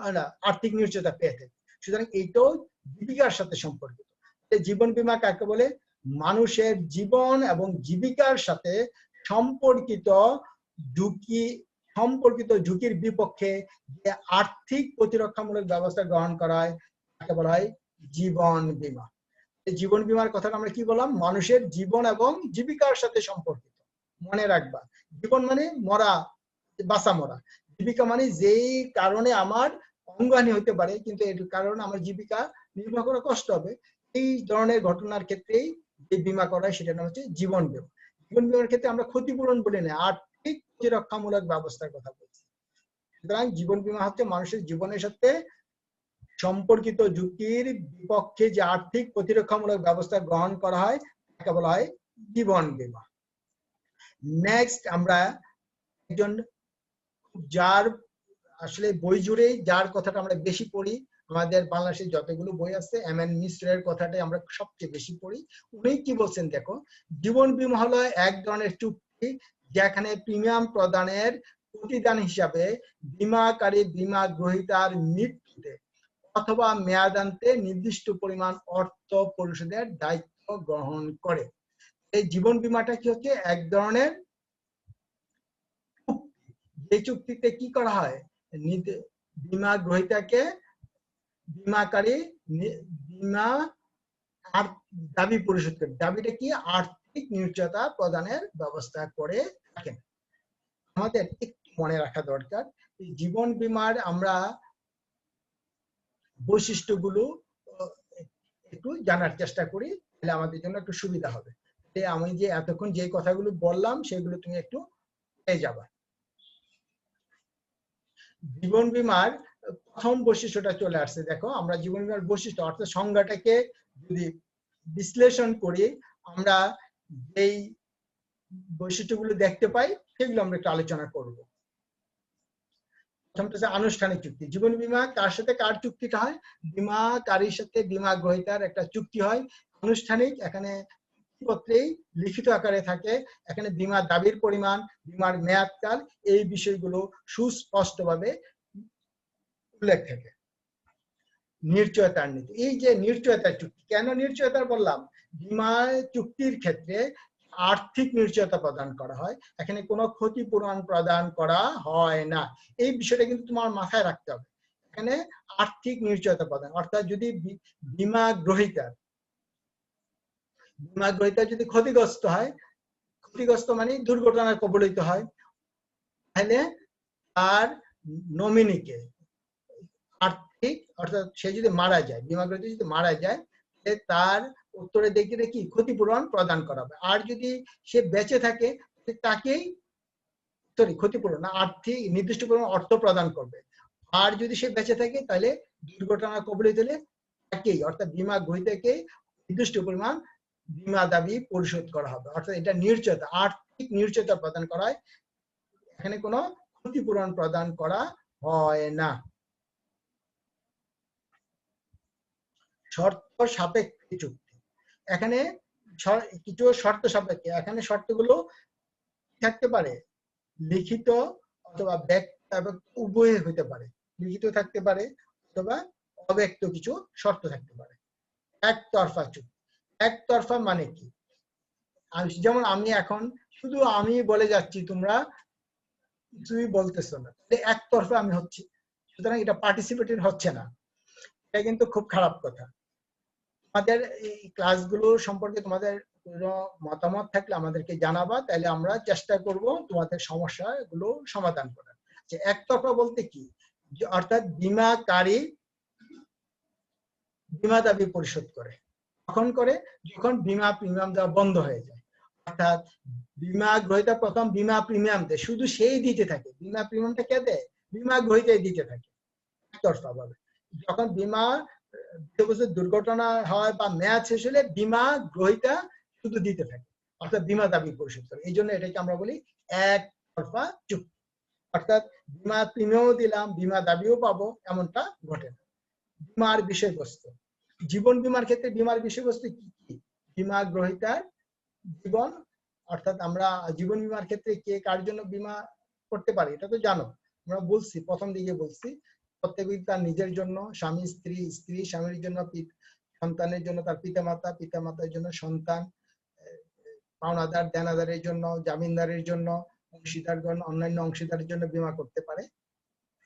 আর্থিক নিশ্চয়তা পেয়ে থাকি। সুতরাং এইটাও জীবিকার সাথে সম্পর্কিত। জীবন বীমা কাকে বলে? মানুষের জীবন এবং জীবিকার সাথে সম্পর্কিত ঝুঁকির বিপক্ষে যে আর্থিক প্রতিরক্ষামূলক ব্যবস্থা গ্রহণ করা হয় তাকে বলা হয় জীবন বীমা। জীবন বীমার কথাটা আমরা কি বললাম? মানুষের জীবন এবং জীবিকার সাথে সম্পর্কিত। মনে রাখবা, জীবন মানে মরা, বাঁচা মরা। জীবিকা মানে যেই কারণে আমার অঙ্গহানি হতে পারে, কিন্তু এর কারণে আমার জীবিকা নির্বাহ করা কষ্ট হবে, এই ধরনের ঘটনার ক্ষেত্রেই যে বীমা করা হয় সেটার নাম হচ্ছে জীবন বীমা। জীবন বীমার ক্ষেত্রে আমরা ক্ষতিপূরণ বলি না, আর্থিক প্রতিরক্ষামূলক ব্যবস্থার কথা বলছি। সুতরাং জীবন বীমা হচ্ছে মানুষের জীবনের সাথে সম্পর্কিত ঝুঁকির বিপক্ষে যে আর্থিক প্রতিরক্ষামূলক ব্যবস্থা গ্রহণ করা হয় তাকে বলা হয় জীবন বীমা। নেক্সট আমরা একজন, যার আসলে বই জুড়েই যার কথাটা আমরা বেশি পড়ি, আমাদের বাংলাদেশে যতগুলো বই আছে, এম.এন. মিশ্রের কথাটাই আমরা সবচেয়ে বেশি পড়ি। উনি কি বলছেন দেখো, জীবন বীমা হলো এক ধরনের চুক্তি যেখানে প্রিমিয়াম প্রদানের প্রতিদান হিসাবে বীমাকারী বীমা গ্রহীতার মৃত্যুতে অথবা মেয়াদান্তে নির্দিষ্ট পরিমাণ অর্থ পরিশোধের দায়িত্ব গ্রহণ করে। এই জীবন বীমাটা কি হচ্ছে? এক ধরনের চুক্তি, যে চুক্তিতে কি করা হয়? বীমা গ্রহীতাকে বিমাকারী বিমা আর দাবি পরিশোধ করে। দাবিটা কি? আর্থিক নিশ্চয়তা প্রদানের ব্যবস্থা করে থাকেন। আমাদের একটু মনে রাখা দরকার, জীবন বীমার আমরা বৈশিষ্ট্যগুলো একটু জানার চেষ্টা করি, তাহলে আমাদের জন্য একটু সুবিধা হবে। আমি যে এতক্ষণ যে কথাগুলো বললাম সেগুলো তুমি একটু পেয়ে যাবা। জীবন বীমার প্রথম বৈশিষ্ট্যটা চলে আসছে, দেখো আমরা জীবন বীমার বৈশিষ্ট্য অর্থাৎ সংজ্ঞাটাকে যদি বিশ্লেষণ করি, আমরা যেই বৈশিষ্ট্যগুলো দেখতে পাই সেগুলো আমরা একটু আলোচনা করব। প্রথমটা হচ্ছে আনুষ্ঠানিক চুক্তি। জীবন বীমা কার সাথে কার চুক্তিটা হয়? বীমাকারীর সাথে বীমা গ্রহীতার একটা চুক্তি হয়, আনুষ্ঠানিক। এখানে পত্রেই লিখিত আকারে থাকে। এখানে বীমা দাবির পরিমাণ, বীমার মেয়াদকাল, এই বিষয়গুলো সুস্পষ্টভাবে উল্লেখ থাকে। নিশ্চয়তার নীতি, এই যে নিশ্চয়তার চুক্তি, কেন নিশ্চয়তা বললাম? বীমা চুক্তির ক্ষেত্রে আর্থিক নিশ্চয়তা প্রদান করা হয়, এখানে কোনো ক্ষতিপূরণ প্রদান করা হয় না। এই বিষয়টা কিন্তু তোমার মাথায় রাখতে হবে। এখানে আর্থিক নিশ্চয়তা প্রদান, অর্থাৎ যদি বীমা গ্রহীতা যদি ক্ষতিগ্রস্ত হয়, ক্ষতিগ্রস্ত মানে দুর্ঘটনায় কবলিত হয়, তাহলে তার নমিনিকে আর্থিক, অর্থাৎ সে যদি মারা যায়, বীমাগ্রহীতা যদি মারা যায়, তার উত্তরে দেখে কি ক্ষতিপূরণ প্রদান করা হবে। আর যদি সে বেঁচে থাকে তাকেই ক্ষতিপূরণ না, আর্থিক নির্দিষ্ট পরিমাণ অর্থ প্রদান করবে। আর যদি সে বেঁচে থাকে তাহলে দুর্ঘটনা কবলিত হলে তাকেই, অর্থাৎ বীমা গ্রহীতাকে নির্দিষ্ট পরিমাণ বীমা দাবি পরিশোধ করা হবে। অর্থাৎ এটা নিশ্চয়তা, আর্থিক নিশ্চয়তা প্রদান করা হয়, এখানে কোনো ক্ষতিপূরণ প্রদান করা হয় না। শর্ত সাপেক্ষে চুক্তি, এখানে কিছু শর্ত সাপেক্ষে, এখানে শর্তগুলো থাকতে পারে লিখিত অথবা ব্যক্ত, উভয় হতে পারে, লিখিত থাকতে পারে অথবা অব্যক্ত কিছু শর্ত থাকতে পারে। একতরফা চুক্তি, একতরফা মানে কি? যেমন আমি এখন শুধু আমি বলে যাচ্ছি, তোমরা কিছুই বলতেছো না, একতরফা আমি হচ্ছি, সুতরাং এটা পার্টিসিপেটেড হচ্ছে না। এটা কিন্তু খুব খারাপ কথা। তোমাদের এই ক্লাসগুলো সম্পর্কে তোমাদের কোনো মতামত থাকলে আমাদেরকে জানাবা, তাহলে আমরা চেষ্টা করব তোমাদের সমস্যাগুলো সমাধান করার। যে একতরফা বলতে কি? অর্থাৎ বীমাকারী বীমা দাবি পরিশোধ করে, কখন করে? যখন বীমা প্রিমিয়াম দেওয়া বন্ধ হয়ে যায়। অর্থাৎ বীমা গ্রহীতা প্রথম বীমা প্রিমিয়াম দেয়, শুধু সেই দিতে থাকে। বীমা প্রিমিয়ামটা কে দেয়? বীমা গ্রহীতাই দিতে থাকে একতরফা ভাবে। যখন বীমা দুর্ঘটনা হয় বা মেয়াদ শেষ হলে বীমা গ্রহীতা শুধু দিতে থাকে, অর্থাৎ বীমা দাবি পরিশোধ করে। এই জন্য এটাকে আমরা বলি একতরফা চুক্তি। অর্থাৎ বীমা প্রিমিয়ামও দিলাম, বীমা দাবিও পাবো, এমনটা ঘটে না। বীমার বিষয়বস্তু, জীবন বীমার ক্ষেত্রে বীমার বিষয়বস্তু কি কি? বীমা গ্রহীতার জীবন, অর্থাৎ আমরা জীবন বীমার ক্ষেত্রে কে কার জন্য বীমা করতে পারি এটা তো জানো, আমরা বলছি, প্রথম দিকে বলছি প্রত্যেকে তার নিজের জন্য, স্বামী স্ত্রী, স্ত্রী স্বামীর জন্য, সন্তানের জন্য তার পিতামাতা, পিতামাতার জন্য সন্তান, পাওনাদার দেনাদারের জন্য, জামিনদারের জন্য, অংশীদারগণ অন্যান্য অংশীদারের জন্য বীমা করতে পারে,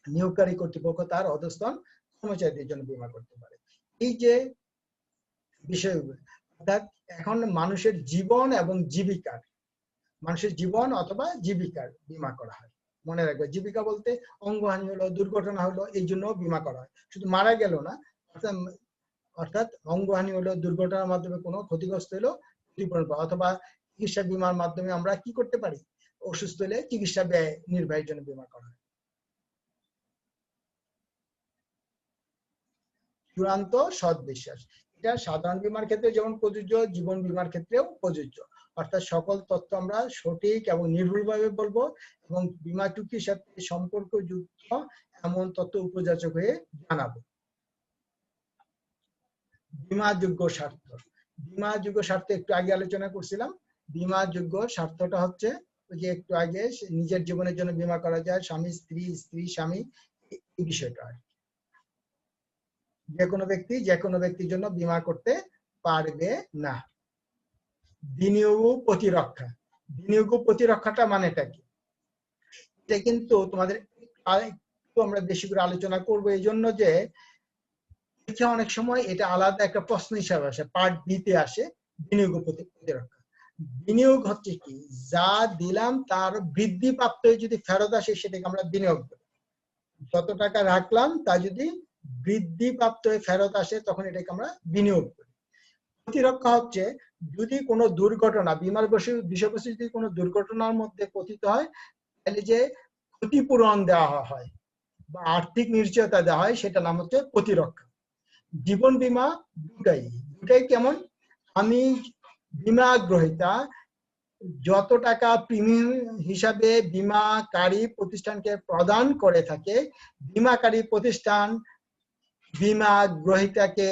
নিয়োগকারী কর্তৃপক্ষ তার অধস্তন কর্মচারীদের জন্য বীমা করতে পারে। এই যে বিষয়গুলো, অর্থাৎ এখন মানুষের জীবন এবং জীবিকার, মানুষের জীবন অথবা জীবিকার বীমা করা হয়। মনে রাখবে, জীবিকা বলতে অঙ্গহানি হলো, দুর্ঘটনা হলো, এই জন্য বীমা করা হয়। শুধু মারা গেল না, অর্থাৎ অঙ্গহানি হলো, দুর্ঘটনার মাধ্যমে কোনো ক্ষতিগ্রস্ত হলো ক্ষতিপূরণ পাওয়া, অথবা চিকিৎসা বীমার মাধ্যমে আমরা কি করতে পারি? অসুস্থ হলে চিকিৎসা ব্যয় নির্বাহের জন্য বীমা করা হয়। চূড়ান্ত সৎ বিশ্বাস, এটা সাধারণ বীমার ক্ষেত্রে যেমন প্রযোজ্য, জীবন বীমার ক্ষেত্রেও প্রযোজ্য। অর্থাৎ সকল তথ্য আমরা সঠিক এবং নির্ভুলভাবে বলবো, এবং বীমা চুক্তির সাথে সম্পর্কযুক্ত এমন তথ্য উপযাচক হয়ে জানাবো। বীমাযোগ্য স্বার্থ, বীমাযোগ্য স্বার্থ একটু আগে আলোচনা করছিলাম। বীমাযোগ্য স্বার্থটা হচ্ছে যে একটু আগে নিজের জীবনের জন্য বীমা করা যায়, স্বামী স্ত্রী, স্ত্রী স্বামী, এই বিষয়টা হয়। যে কোনো ব্যক্তি যে কোনো ব্যক্তির জন্য বীমা করতে পারবে না। বিনিয়োগ প্রতিরক্ষা, বিনিয়োগ প্রতিরক্ষাটা মানেটা কি? এটা কিন্তু তোমাদের আমরা বেশি করে আলোচনা করবো, এই জন্য যে পরীক্ষা অনেক সময় এটা আলাদা একটা প্রশ্ন হিসাবে আসে, পার্ট বি তে আসে বিনিয়োগ ও প্রতিরক্ষা। বিনিয়োগ হচ্ছে কি, যা দিলাম তার বৃদ্ধিপ্রাপ্ত হয়ে যদি ফেরত আসে সেটাকে আমরা বিনিয়োগ করি। যত টাকা রাখলাম তা যদি বৃদ্ধিপ্রাপ্ত হয়ে ফেরত আসে তখন এটাকে আমরা বিনিয়োগ করি। প্রতিরক্ষা হচ্ছে যদি কোনো দুর্ঘটনা, বিমার বিষয়বস্তু যদি কোনো দুর্ঘটনার মধ্যে পতিত হয় তাহলে যে ক্ষতিপূরণ দেওয়া হয় বা আর্থিক নিশ্চয়তা দেওয়া হয় সেটা নাম হচ্ছে প্রতিরক্ষা। জীবন বীমা দুটাই কেমন, আমি বীমা গ্রহীতা যত টাকা প্রিমিয়াম হিসাবে বীমাকারী প্রতিষ্ঠানকে প্রদান করে থাকে, বীমাকারী প্রতিষ্ঠান বীমা গ্রহীতাকে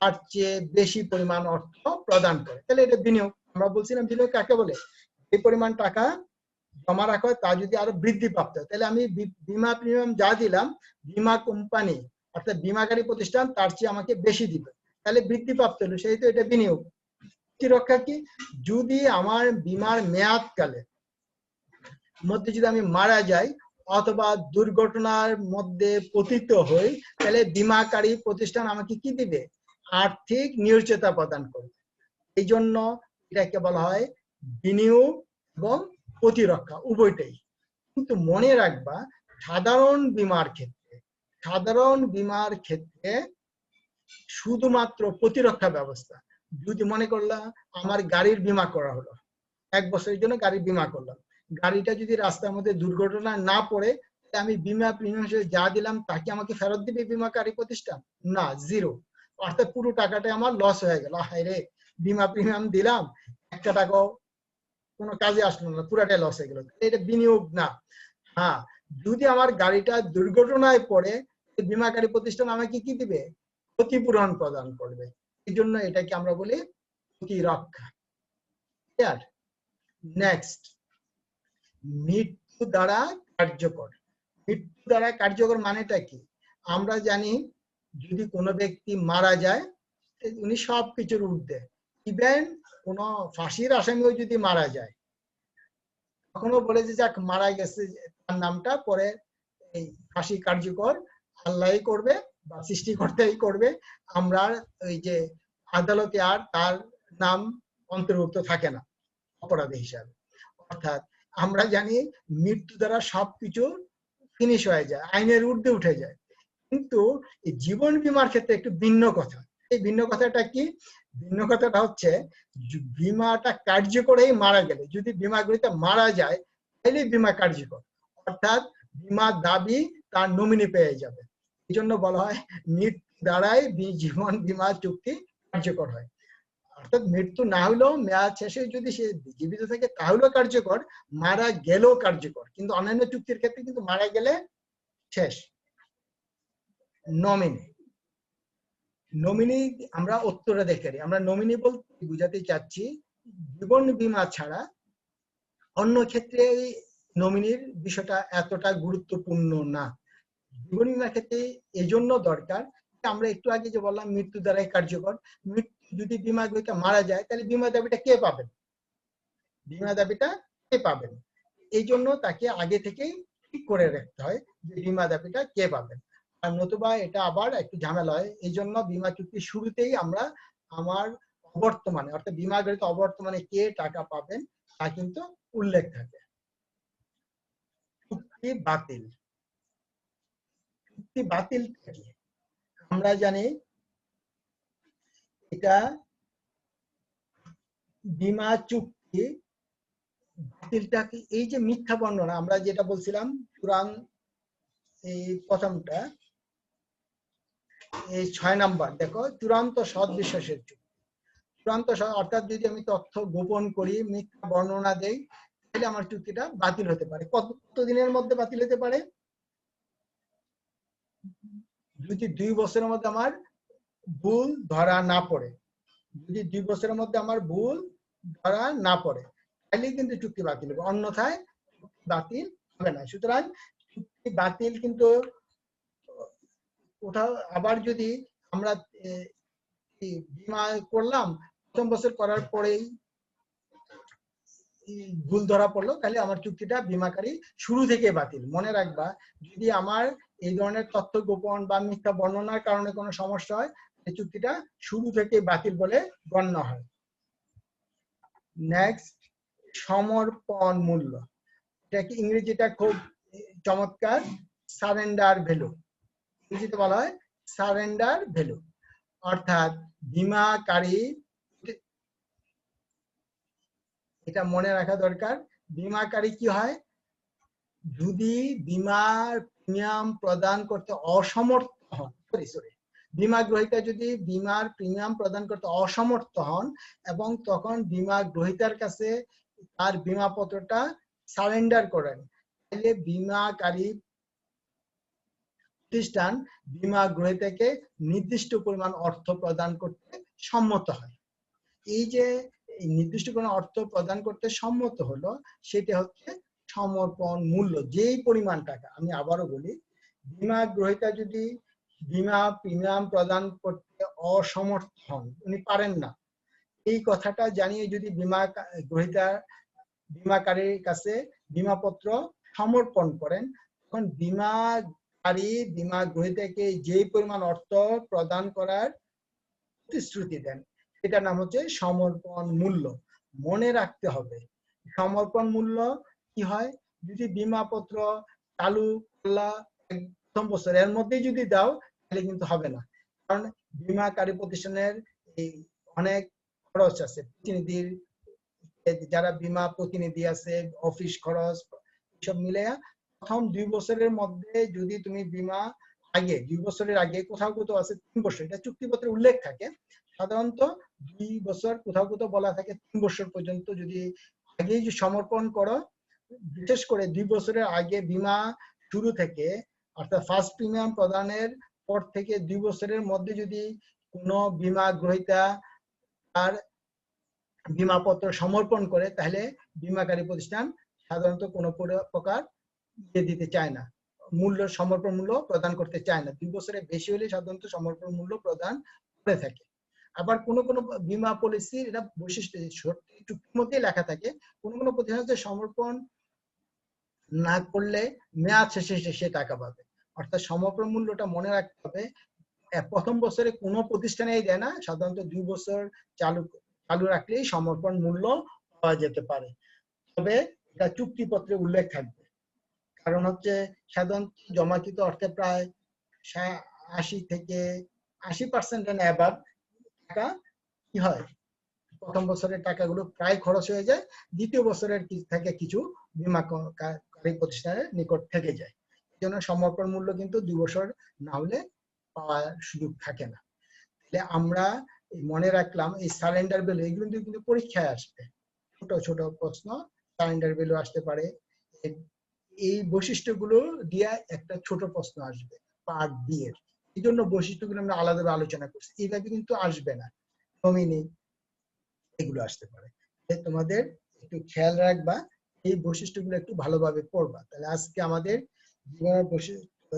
তার চেয়ে বেশি পরিমাণ অর্থ প্রদান করে, তাহলে এটা বিনিয়োগ। আমরা বলছিলাম বিনিয়োগ কাকে বলে, এই পরিমাণ টাকা জমা রাখা হয় তা যদি আরো বৃদ্ধিপ্রাপ্ত হয়, তাহলে আমি বীমা প্রিমিয়াম যা দিলাম বীমা কোম্পানি অর্থাৎ বীমাকারী প্রতিষ্ঠান তার চেয়ে আমাকে বেশি দিবে, তাহলে বৃদ্ধিপ্রাপ্ত হলো, সেই তো এটা বিনিয়োগ। প্রতিরক্ষা কি, যদি আমার বীমার মেয়াদকালে মধ্যে যদি আমি মারা যাই অথবা দুর্ঘটনার মধ্যে পতিত হই, তাহলে বীমাকারী প্রতিষ্ঠান আমাকে কি দিবে, আর্থিক নিশ্চয়তা প্রদান করবে। এই জন্য এটাকে বলা হয় বিনিয়োগ এবং প্রতিরক্ষা উভয়টাই। কিন্তু মনে রাখবা সাধারণ বীমার ক্ষেত্রে শুধুমাত্র প্রতিরক্ষা ব্যবস্থা। যদি মনে করলাম আমার গাড়ির বীমা করা হলো, 1 বছরের জন্য গাড়ির বীমা করলাম, গাড়িটা যদি রাস্তার মধ্যে দুর্ঘটনা না পড়ে আমি বীমা প্রিমিয়াম হিসেবে যা দিলাম তাকে আমাকে ফেরত দিবে বীমাকারী প্রতিষ্ঠান? না, জিরো। অর্থাৎ পুরো টাকাটা আমার লস হয়ে গেল, হায় রে বীমা প্রিমিয়াম দিলাম একটা টাকাও কোনো কাজে আসলো না, পুরাটাই লস হয়ে গেল, এটা বিনিয়োগ না। হ্যাঁ, যদি আমার গাড়িটা দুর্ঘটনায় পড়ে বীমাকারী প্রতিষ্ঠান আমাকে কি দিবে, ক্ষতিপূরণ প্রদান করবে। এই জন্য এটাকে আমরা বলি প্রতিরক্ষা। নেক্সট, মৃত্যু দ্বারা কার্যকর। মৃত্যু দ্বারা কার্যকর মানেটা কি, আমরা জানি যদি কোনো ব্যক্তি মারা যায় উনি সবকিছুর ঊর্ধ্বে, ইভেন কোন ফাঁসির আসামিও যদি মারা যায় কখনো বলে যে যাক মারা গেছে তার নামটা পরে এই ফাঁসি কার্যকর আল্লাহই করবে বা সৃষ্টিকর্তাই করবে, আমরা ওই যে আদালতে আর তার নাম অন্তর্ভুক্ত থাকে না অপরাধী হিসাবে। অর্থাৎ আমরা জানি মৃত্যু দ্বারা সবকিছু ফিনিশ হয়ে যায়, আইনের ঊর্ধ্বে উঠে যায়। কিন্তু এই জীবন বীমার ক্ষেত্রে একটু ভিন্ন কথা। এই ভিন্ন কথাটা কি, ভিন্ন কথাটা হচ্ছে বীমাটা কার্যকরেই মারা গেলে, যদি বীমা গ্রহীতা মারা যায় তাহলে বীমা কার্যকর, অর্থাৎ বীমার দাবি তার নমিনি পেয়ে যাবে। এই জন্য বলা হয় মৃত্যু দ্বারাই জীবন বীমা চুক্তি কার্যকর হয়। অর্থাৎ মৃত্যু না হলেও মেয়াদ শেষে যদি সে জীবিত থাকে তাহলেও কার্যকর, মারা গেলেও কার্যকর। কিন্তু অন্যান্য চুক্তির ক্ষেত্রে কিন্তু মারা গেলে শেষ। নমিনি আমরা উত্তরে দেখে আমরা নমিনি বলতে বুঝাতে চাচ্ছি জীবন বীমা ছাড়া অন্য ক্ষেত্রে নমিনির বিষয়টা এতটা গুরুত্বপূর্ণ না। জীবন বীমার ক্ষেত্রে এই জন্য দরকার, আমরা একটু আগে যে বললাম মৃত্যু দ্বারাই কার্যকর, মৃত্যু যদি বীমা গ্রহীতা মারা যায় তাহলে বীমা দাবিটা কে পাবেন, বীমা দাবিটা কে পাবেন, এই জন্য তাকে আগে থেকেই ঠিক করে রাখতে হয় যে বীমা দাবিটা কে পাবেন। আর নতুবা এটা আবার একটু ঝামেলা হয়। এই জন্য বীমা চুক্তির শুরুতেই আমরা আমার অবর্তমানে অর্থাৎ বীমা গ্রহীতা অবর্তমানে কে টাকা পাবেন তা কিন্তু উল্লেখ থাকে। চুক্তি বাতিল। চুক্তি বাতিল থেকে আমরা জানি এটা বীমা চুক্তি বাতিলটা কি, এই যে মিথ্যা বর্ণনা আমরা যেটা বলছিলাম পুরাণ এই প্রথমটা এই 6 নাম্বার দেখো, চূড়ান্ত সৎ বিশ্বাসের চুক্তি। চূড়ান্ত অর্থাৎ যদি আমি তথ্য গোপন করি, মিথ্যা বর্ণনা দেই, তাহলে আমার চুক্তিটা বাতিল হতে পারে। কত দিনের মধ্যে বাতিল হতে পারে, যদি 2 বছরের মধ্যে আমার ভুল ধরা না পড়ে, যদি 2 বছরের মধ্যে আমার ভুল ধরা না পড়ে তাহলে কিন্তু চুক্তি বাতিল হবে, অন্যথায় বাতিল হবে না। সুতরাং চুক্তি বাতিল কিন্তু কোথাও আবার যদি আমরা বীমা করলাম প্রথম বছর করার পরেই ভুল ধরা পড়লো, তাহলে আমার চুক্তিটা বীমাকারী শুরু থেকে বাতিল। মনে রাখবা, যদি আমার এই ধরনের তথ্য গোপন বা মিথ্যা বর্ণনার কারণে কোনো সমস্যা হয়, এই চুক্তিটা শুরু থেকে বাতিল বলে গণ্য হয়। নেক্সট, সমর্পণ মূল্য। এটা কি ইংরেজিটা খুব চমৎকার, সারেন্ডার ভ্যালু। ইংরেজিতে বলা হয় সারেন্ডার ভ্যালু। অর্থাৎ বীমাকারী, এটা মনে রাখা দরকার, বীমাকারী কি হয়, যদি বীমার প্রিমিয়াম প্রদান করতে অসমর্থ হন, বীমা গ্রহীতা যদি বীমার প্রিমিয়াম প্রদান করতে অসমর্থ হন এবং তখন বীমা গ্রহীতার কাছে তার বীমাপত্রটা সারেন্ডার করেন, তাহলে বীমাকারী প্রতিষ্ঠান বীমা গ্রহীতাকে নির্দিষ্ট পরিমাণ অর্থ প্রদান করতে সম্মত হয়। এই যে নির্দিষ্ট পরিমাণ অর্থ প্রদান করতে সম্মত হলো, সেটা হচ্ছে সমর্পণ মূল্য। যেই পরিমাণ টাকা, আমি আবারও বলি, বীমা গ্রহীতা যদি বীমা প্রিমিয়াম প্রদান করতে অসমর্থ হন, উনি পারেন না, এই কথাটা জানিয়ে যদি বীমা গ্রহীতা বীমাকারীর কাছে বীমাপত্র সমর্পণ করেন, তখন বীমাকারী বীমা গ্রহীতাকে যে পরিমাণ অর্থ প্রদান করার প্রতিশ্রুতি দেন, এটার নাম হচ্ছে সমর্পণ মূল্য। মনে রাখতে হবে, সমর্পণ মূল্য কি হয়, যদি বীমাপত্র চালু করলা প্রথম বছর এর মধ্যেই যদি দাও, তাহলে কিন্তু হবে না। কারণ বীমাকারী প্রতিষ্ঠানের এই অনেক খরচ আছে, প্রতিনিধির, যারা বীমা প্রতিনিধি আছে, অফিস খরচ, সব মিলে প্রথম 2 বছরের মধ্যে যদি তুমি বীমা আগে 2 বছরের আগে, কোথাও কোথাও আছে 3 বছর, এটা চুক্তিপত্রে উল্লেখ থাকে, সাধারণত 2 বছর, কোথাও কোথাও বলা থাকে 3 বছর পর্যন্ত যদি আগেই সমর্পণ করো, বিশেষ করে 2 বছরের আগে বীমা শুরু থেকে, অর্থাৎ ফার্স্ট প্রিমিয়াম প্রদানের পর থেকে 2 বছরের মধ্যে যদি কোনো বীমা গ্রহীতা তার বীমাপত্র সমর্পণ করে, তাহলে বীমাকারী প্রতিষ্ঠান সাধারণত কোনো প্রকার দিতে চায় না, মূল্য সমর্পণ মূল্য প্রদান করতে চায় না। 2 বছরের বেশি হলে সাধারণত সমর্পণ মূল্য প্রদান করে থাকে। আবার কোন কোন বীমা পলিসির এটা বৈশিষ্ট্য চুক্তির মধ্যে লেখা থাকে, কোন কোন প্রতিষ্ঠান সমর্পণ না করলে মেয়াদ শেষে সে টাকা পাবে। অর্থাৎ সমর্পণ মূল্যটা মনে রাখতে হবে, প্রথম বছরে কোনো প্রতিষ্ঠানেই দেয় না, সাধারণত 2 বছর চালু রাখলেই সমর্পণ মূল্য পাওয়া যেতে পারে। তবে এটা চুক্তিপত্রে উল্লেখ থাকবে, কারণ হচ্ছে সাধারণত জমাকৃত অর্থে প্রায় 80 থেকে 80% এন্ড অ্যাবাভ টাকা কি হয়, প্রথম বছরের টাকাগুলো প্রায় খরচ হয়ে যায়, দ্বিতীয় বছরের থেকে কিছু বীমাকারী প্রতিষ্ঠানের নিকট থেকে যায়। এই জন্য সমর্পণ মূল্য কিন্তু 2 বছর না হলে পাওয়ার সুযোগ থাকে না। তাহলে আমরা মনে রাখলাম এই সারেন্ডার ভ্যালু, এগুলো কিন্তু পরীক্ষায় আসবে, ছোট ছোট প্রশ্ন সারেন্ডার ভ্যালু আসতে পারে। এই বৈশিষ্ট্যগুলো দিয়ে একটা ছোট প্রশ্ন আসবে পার্ট বি এর, এই জন্য বৈশিষ্ট্যগুলো আমরা আলাদাভাবে আলোচনা করছি, এইভাবে কিন্তু আসবে না, নমিনি এগুলো আসতে পারে। তোমাদের একটু খেয়াল রাখবা, এই বৈশিষ্ট্যগুলো একটু ভালোভাবে পড়বা। তাহলে আজকে আমাদের জীবনের বৈশিষ্ট্য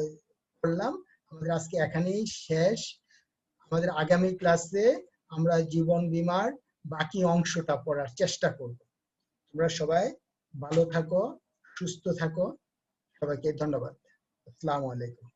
পড়লাম, আমাদের আজকে এখানেই শেষ। আমাদের আগামী ক্লাসে আমরা জীবন বীমার বাকি অংশটা পড়ার চেষ্টা করব। তোমরা সবাই ভালো থাকো, সুস্থ থাকো, সবাইকে ধন্যবাদ। আসসালামু আলাইকুম।